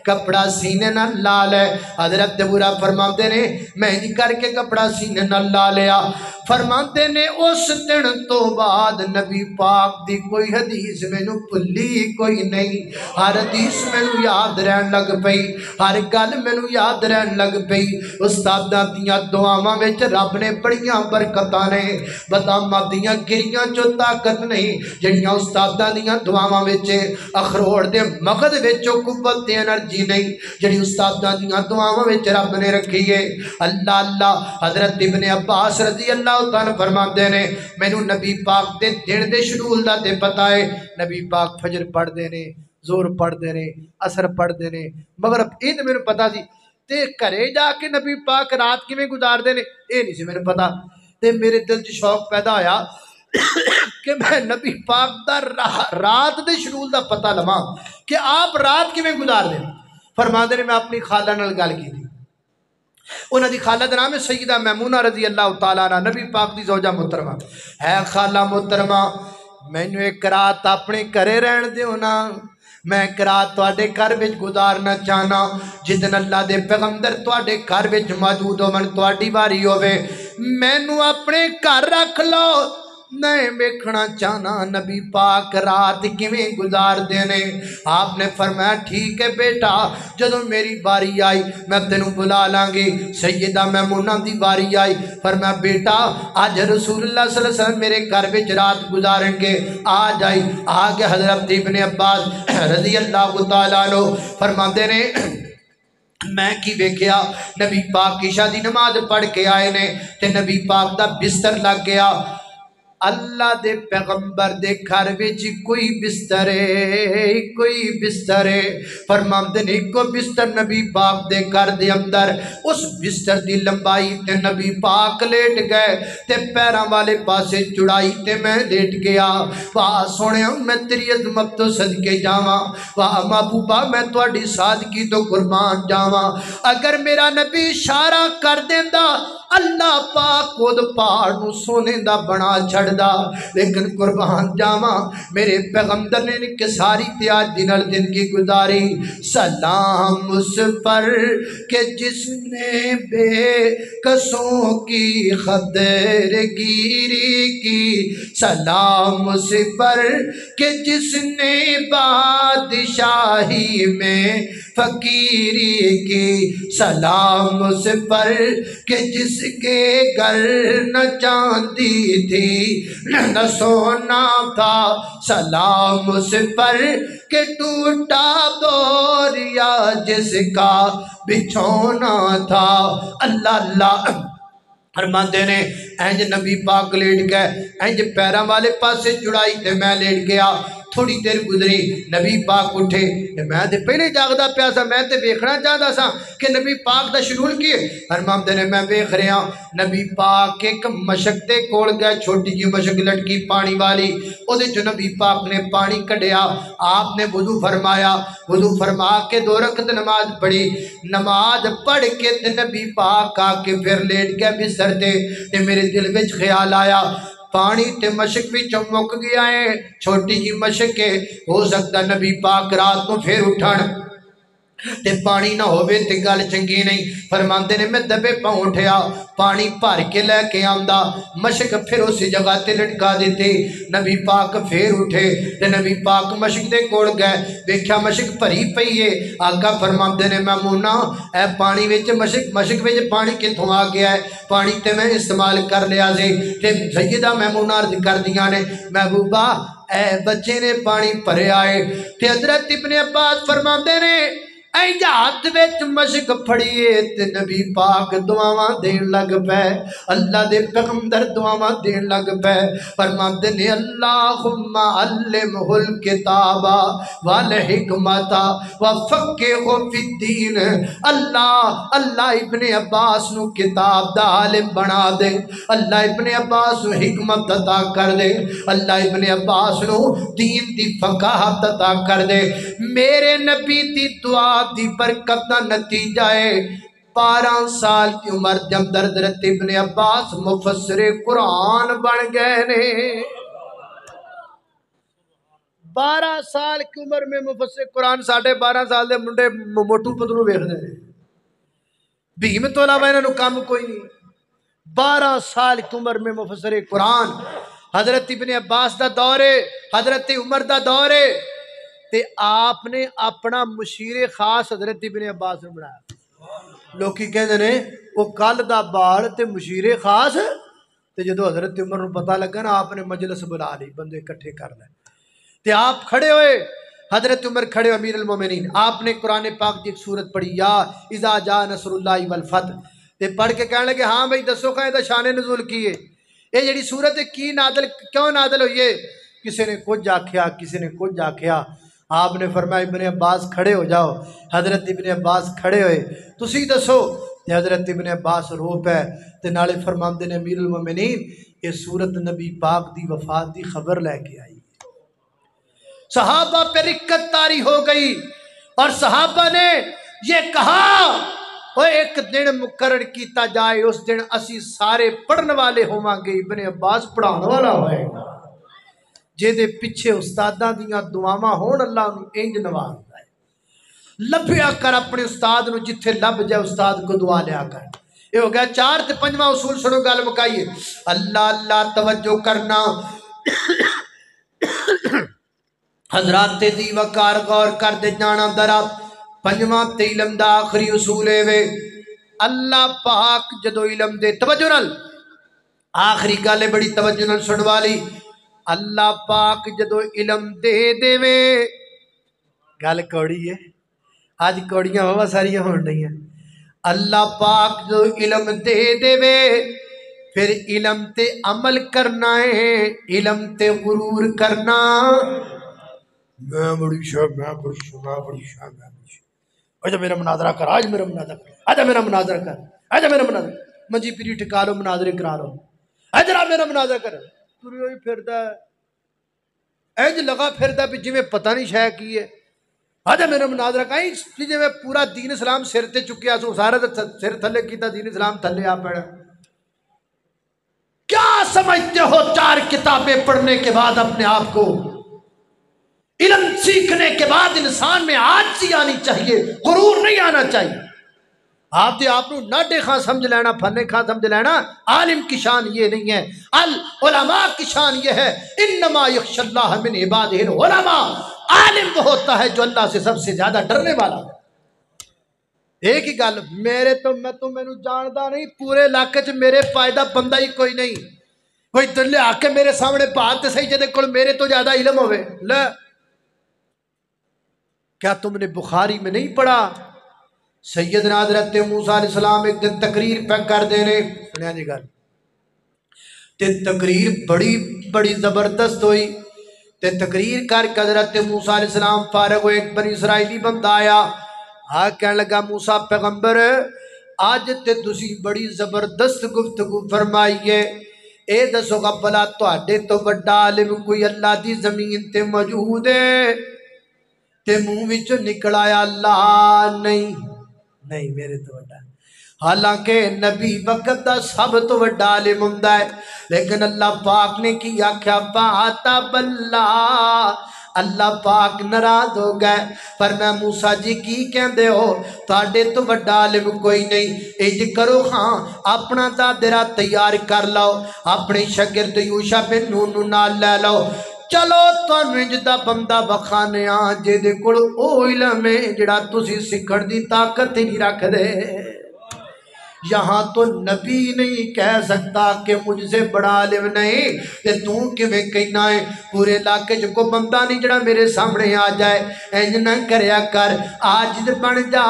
کپڑا سینے نہ لا لے حضرت ابو ہریرہ فرماتے نے میں انج کر کے کپڑا سینے نہ لا لیا فرماتے نے اس دن تو بعد نبی پاک دی کوئی حدیث مینوں بھلی کوئی نہیں ہر حدیث مینوں یاد رہن لگ پئی ہر گل مینوں یاد رہن لگ پئی استاداں دیاں دعاواں وچ رب نے بڑیاں برکتاں نے باداماں دیاں گریاں چوں طاقت نہیں جڑیاں استاداں دیاں دعاواں وچ اخروٹ دے مغز وچوں قوت تے انرجی نہیں جڑی استاداں دیاں دعاواں وچ رب نے رکھی ہے اللہ اللہ حضرت ابن عباس رضی اللہ اللہ تعالیٰ فرماتے نے مینوں نبی پاک دے دن دے شڈول دا تے پتہ ہے نبی پاک فجر پڑھدے نے زور پڑھدے نے عصر پڑھدے نے مغرب یہ تو مینوں پتہ سی تے گھرے جا کے نبی پاک رات کیویں گزاردے نے یہ نہیں سی مینوں پتہ تے میرے دل چ شوق پیدا ہویا کہ میں نبی پاک دا رات دے شڈول دا پتہ لواں کہ آپ رات کیویں گزاردے فرماندے نے میں اپنی خالہ نال گل کی انہاں دی خالہ دا نام ہے سیدہ میمونہ رضی اللہ تعالیٰ عنہ نبی پاک دی زوجہ محترمہ ہے خالہ محترمہ مینوں ایک رات اپنے گھرے رہن دیو نا میں ایک رات تواڈے گھر وچ گزارنا چاہنا جدن اللہ دے پیغمبر تواڈے گھر وچ موجود ہون تواڈی واری ہوے مینوں اپنے گھر رکھ لو میں ویکھنا چاہنا نبی پاک رات کیویں گزار دینے آپ نے فرمایا ٹھیک ہے بیٹا جدوں میری باری آئی میں تینوں بلا لاں گی سیدہ میمونہ دی باری آئی فرمایا بیٹا آج رسول اللہ صلی اللہ علیہ وسلم میرے گھر وچ رات گزاریں گے آج آئی آگے حضرت ابن عباس رضی اللہ تعالیٰ عنہ فرماتے نے میں کی ویکھیا نبی پاک عشاء دی نماز پڑھ کے آئے نے تے نبی پاک دا بستر لگ گیا اللہ دے پیغمبر دے گھر وچ کوئی بستر ہے فرماندے نے کو بستر نبی پاک دے گھر دے اندر اس بستر دی لمبائی تے نبی پاک لیٹ گئے تے پیراں والے پاسے چڑائی تے میں لیٹ گیا واہ سونے میں تیری عظمت تو صدقے جاواں واہ محبوبہ میں تواڈی سادگی تو قربان جاواں اگر میرا نبی اشارہ کر دیندا اللہ پاک خود پہاڑ نو سونے دا بنا چھڑدا لیکن قربان جاواں میرے پیغمبر نے کہ ساری تیاج دنال زندگی گزاری سلام اس پر کہ جس نے بے کسوں کی خدر گیری کی سلام اس پر کہ جس نے بادشاہی میں فقیری کی سلام اس پر کہ جس کے گھر نہ چاندی تھی نہ سونا تھا سلام اس پر کہ ٹوٹا دوریا جس کا بچھونا تھا اللہ اللہ فرماندے نے اینج نبی پاک لیٹ گئے اینج پیراں والے پاسے چڑائی تے میں لیٹ گیا تھوڑی دیر گزری نبی پاک اٹھے میں تے پہلے جاگدا پیا سا میں تے ویکھنا چاہدا سا کہ نبی پاک دا شڈول کی ہے فرماندے نے میں ویکھ رہا نبی پاک ایک مشک تے کول گئے چھوٹی جی مشک لٹکی پانی والی او دے جو نبی پاک نے پانی کڈیا آپ نے وضو فرمایا وضو فرما کے 2 رکعت نماز پڑھی نماز پڑھ کے تے نبی پاک آ کے پھر لیٹ گیا بستر تے میرے دل وچ خیال آیا پانی تے مشک بھی چمک گیا ہے چھوٹی جی مشک ہے ہو سکتا نبی پاک رات کو پھر اٹھن تے پانی نہ ہوئے تے گل چنگی نہیں فرماندے نے میں دبے پاؤں اٹھیا پانی بھر کے لے کے آمدا مشک پھر اسی جگہ تے لٹکا دیتے نبی پاک پھر اٹھے تے نبی پاک مشک دے کوڑ گئے دیکھا مشک بھری پئی ہے آقا فرماندے نے میمونہ اے پانی وچ مشک وچ پانی کتھوں آ گیا ہے پانی تے میں استعمال کر لیا سی تے سیدہ میمونہ عرض کر دیاں نے محبوبہ اے بچے نے پانی بھرے آئے تے حضرت ابن عباس فرماندے نے اے ہاتھ وچ مشک پھڑیے تے نبی پاک دعاواں دین لگ پے اللہ دے پیغمبر دعاواں دین لگ پے فرماندے نے اللہم علمہ الکتاب والحکمت وفقہہ فی الدین اللہ ابن عباس نو کتاب دا عالم بنا دے اللہ ابن عباس نو حکمت عطا کر دے اللہ ابن عباس نو دین دی فقاہت عطا کر دے میرے نبی دی دعا دی برکت دا نتیجہ ہے 12 سال کی عمر جب حضرت ابن عباس مفسر قرآن بن گئے نے 12 سال کی عمر میں مفسر قرآن 12.5 سال دے منڈے موٹو پتلو ویکھ دے بھیم تو علاوہ انہاں نوں کام کوئی نہیں 12 سال کی عمر میں مفسر قرآن حضرت ابن عباس دا دور ہے حضرت عمر دا دور ہے تے آپ نے اپنا مشیر خاص حضرت ابن عباس نے بنایا لوکی کہندے نے وہ کل دا بال تے مشیر خاص تے جدو حضرت عمر نوں پتہ لگا نا آپ نے مجلس بلا لی بندے اکٹھے کر لے تے آپ کھڑے ہوئے حضرت عمر کھڑے ہوئے امیر المومنین آپ نے قرآن پاک دی ایک سورت پڑھی یا اذا جاء نصر اللہ والفتح تے پڑھ کے کہنے لگے ہاں بھائی دسو کہ دا شان نزول کیے یہ جڑی سورت کی نادل کیوں نادل ہوئی ہے؟ کسی نے کچھ آکھیا، کسی نے کچھ آکھیا، آپ نے فرمایا ابن عباس کھڑے ہو جاؤ۔ حضرت ابن عباس کھڑے ہوئے، تسی دسو تے حضرت ابن عباس رو پے تے نالے فرماندے نے امیر المومنین یہ سورت نبی پاک دی وفات دی خبر لے کے آئی۔ صحابہ پہ رکت طاری ہو گئی اور صحابہ نے یہ کہا وہ ایک دن مقرر کیتا جائے، اس دن اسی سارے پڑھن والے ہوواں گے، ابن عباس پڑھان والا ہوئے گا، جے دے پیچھے استاداں دیاں دعاواں ہون اللہ نو انج نوازدا ہے۔ لبھیا کر اپنے استاد نو، جتھے لب جائے استاد کو دعا لیا کر۔ یہ ہو گیا 4 تے 5واں اصول، سنو گل مکائیے۔ اللہ اللہ توجہ کرنا، حضرات دی وقار غور کر دے جانا درا۔ 5واں تے علم دا آخری اصول ہے وے اللہ پاک جدو علم دے، توجہ نال آخری گل ہے بڑی توجہ نال سن والی، اللہ پاک جدو علم دے دے وے، گل کوڑی ہے آج کوڑیاں بابا ساریاں ہون رہی ہیں، اللہ پاک جو علم دے دے وے پھر علم تے عمل کرنا ہے، علم تے غرور کرنا میں بڑی شاہ، میں بڑی شاہ، میں بڑی شاہ، میں بڑی شاہ، آجا میرا مناظرہ کر، آج میرا مناظرہ کر، آجا میرا مناظرہ کر، آجا میرا مناظرہ، منجی پیری ٹھکا لو مناظرے کرا لو، آجا میرا مناظرہ کر، تُری ہوئی پھردا ہے اینج لگا پھردا بھی جی میں پتہ نہیں شاہ کی ہے، آجا میرا مناظرہ کہیں جی میں پورا دین اسلام سر تے چکیا سو، سارا سر تھلے کیتا دین اسلام تھلے آ پڑا۔ کیا سمجھتے ہو 4 کتابیں پڑھنے کے بعد اپنے آپ کو، علم سیکھنے کے بعد انسان میں عاجزی آنی چاہیے، غرور نہیں آنا چاہیے۔ آپ دے آپ ناڈے خاں سمجھ لینا، پھنے خاں سمجھ لینا، عالم کی شان یہ نہیں ہے، العلماء کی شان یہ ہے، انما یخشی اللہ من عبادہ العلماء، عالم وہ ہوتا ہے جو اللہ سے سب سے زیادہ ڈرنے والا ہے۔ ایک ہی گل، میرے تو میں تو مینوں جاندا نہیں، پورے علاقے چ میرے فائدہ بندہ ہی کوئی نہیں، کوئی دلے آ کے میرے سامنے بات تے صحیح جے کول میرے تو زیادہ علم ہوئے، لے کیا تم نے بخاری میں نہیں پڑھا سیدنا حضرت موسیٰ علیہ السلام ایک دن تقریر پہ کر دینے، سنیا جی گل تے تقریر بڑی بڑی زبردست ہوئی تے تقریر کر کے حضرت موسیٰ علیہ السلام فارغ ہوئے، ایک بنی اسرائیلی بندہ آیا، کہنے لگا موسیٰ پیغمبر آج تے تسی بڑی زبردست گفتگو فرمائیے، اے دسو گا بلا تواڈے تو بڑا عالم کوئی اللہ دی زمین تے موجود ہے؟ تے منہ وچوں نکل آیا اللہ نہیں میرے تو بڑا، حالانکہ نبی وقت دا سب تو بڑا عالم ہوندا ہے، لیکن اللہ پاک نے کی آکھیا فَعَتَبَ اللَّهُ، اللہ پاک ناراض ہو گئے، فرمایا موسیٰ جی کی کہندے ہو، تواڈے تو بڑا عالم کوئی نہیں، اج کرو ہاں اپنا دادرا تیار کر لو، اپنے شاگرد یوشع بن نون نال لے لو، چلو تانوں انج دا بندہ بخانے آ جے دے کول او علم ہے جڑا تسی سکھن دی طاقت ہی نہیں رکھ دے۔ یہاں تو نبی نہیں کہہ سکتا کہ مجھ سے بڑا عالم نہیں، تے تو کیویں کہنا ہے پورے علاقے جو کو بندہ نہیں جڑا میرے سامنے آ جائے، انج نہ کریا کر، عاجز بن جا،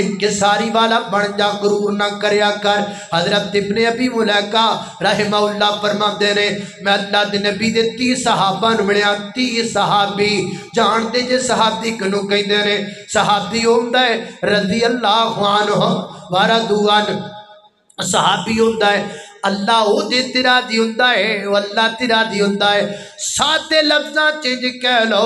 انکساری والا بن جا، غرور نہ کریا کر۔ حضرت ابن ابی ملیکہ رحمہ اللہ فرماندے نے میں اللہ دے نبی دے 30 صحابہ نوں ملیا، 30 صحابی جان دے جے صحابی کنوں کہندے نے، صحابی ہوندا ہے رضی اللہ عنہ ورضوا عنہ، صحابی ہوندہ ہے اللہ او دے تیرا دی ہوندہ ہے، وہ اللہ تیرا دی ہوندہ ہے، ساتھے لفظاں چینج کہہ لو،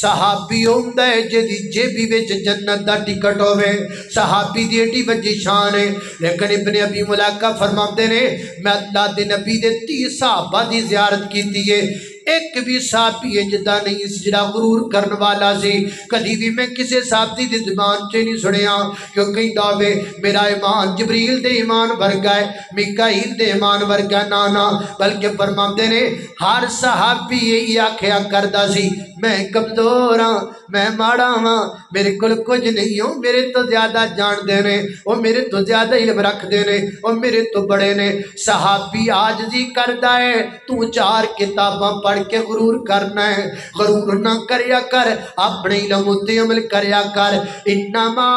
صحابی ہوندہ ہے جدی جیبی وچ جنت دا ٹکٹ ہوئے، صحابی دی ایڈی وجہ شان ہے، لیکن ابن ابی ملیکہ فرماتے نے میں اللہ دے نبی دے 30 صحابہ دی زیارت کیتی ہے، ایک بھی صحابی انجدہ نہیں اس جڑا غرور کرن والا سی، کدی بھی میں کسے صحابی دی زبان چے نہیں سنیا کیوں کہیں دعوے میرا ایمان جبریل دے ایمان بھر گئے، میکائیل دے ایمان بھر گئے، نانا بلکہ فرماتے نے ہر صحابی یہی آکھیا کردا سی میں کمزور ہاں، میں ماڑا ہاں، میرے کل کچھ نہیں ہوں، میرے تو زیادہ جان دے نے، وہ میرے تو زیادہ علم رکھ دے نے، وہ میرے تو بڑے نے۔ صحابی عاجزی کردا ہے، تو 4 کتاباں پڑھ کے غرور کرنا ہے، غرور نہ کریا کر، اپنے علم تے عمل کریا کر، انما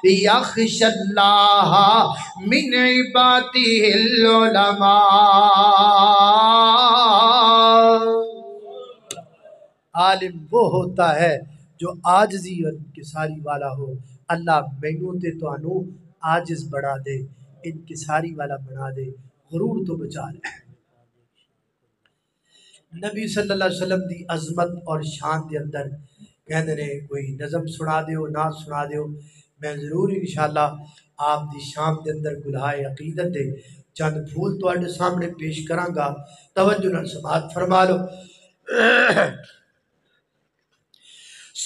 یخشی اللہ من عبادہ العلماء۔ عالم وہ ہوتا ہے جو عاجزی اور انکساری والا ہو۔ اللہ مینوں تے تانوں عاجز بنا دے، انکساری والا بنا دے، غرور تو بچا لے۔ نبی صلی اللہ علیہ وسلم دی عظمت اور شان دے اندر کہندے نے کوئی نظم سنا دیو، نعت سنا دیو، میں ضرور انشاءاللہ آپ دی شام دے اندر گلہائے عقیدت دے چند پھول تواڈے سامنے پیش کراں گا، توجہ نال سماعت فرما لو۔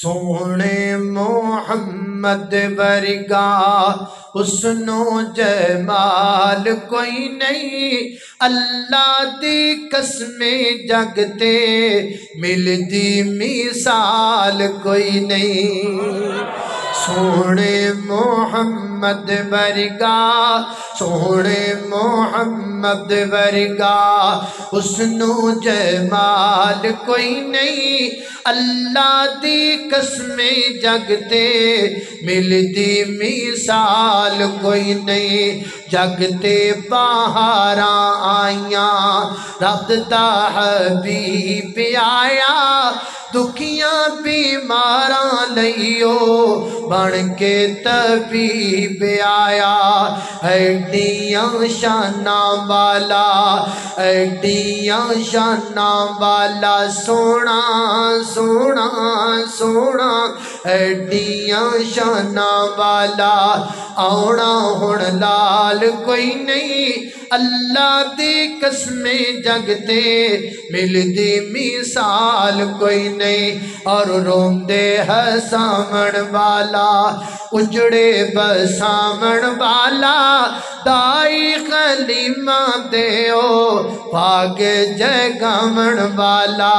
سونے محمد ورگا حسن و جمال کوئی نہیں، اللہ دی قسم جگتے ملدی مثال کوئی نہیں۔ سونے محمد ورگا، سونے محمد ورگا حسن و جمال کوئی نہیں، اللہ دی قسم جگتے ملدی مثال کوئی نہیں۔ جگتے بہاراں آئیاں رب دا حبیب آیا، دکھیاں بیماراں لئیو بن کے طبیب آیا۔ ایڈیاں شاناں والا، ایڈیاں شاناں والا سونا سونا سونا، ایڈیاں شاناں والا آونا ہن لال کوئی نہیں، اللہ دی قسم جگتے ملدی مثال کوئی نہیں۔ اور روندے ہسامن والا، اجڑے بسامن والا، دائی خلیمہ دیو پاگ جگامن والا،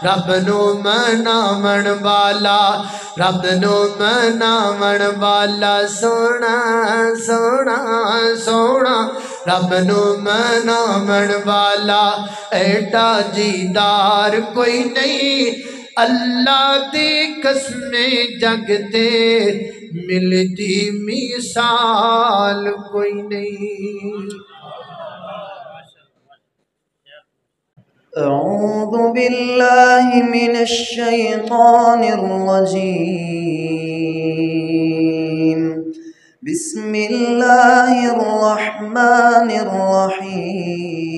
رب نو منامن والا، رب نو منامن والا، سونا سونا سونا، رب نو منامن والا، ایڈا جیدار کوئی نہیں، اللہ دی قسم جگتے ملتی مثال کوئی نہیں۔ أعوذ بالله من الشيطان الرجيم بسم الله الرحمن الرحيم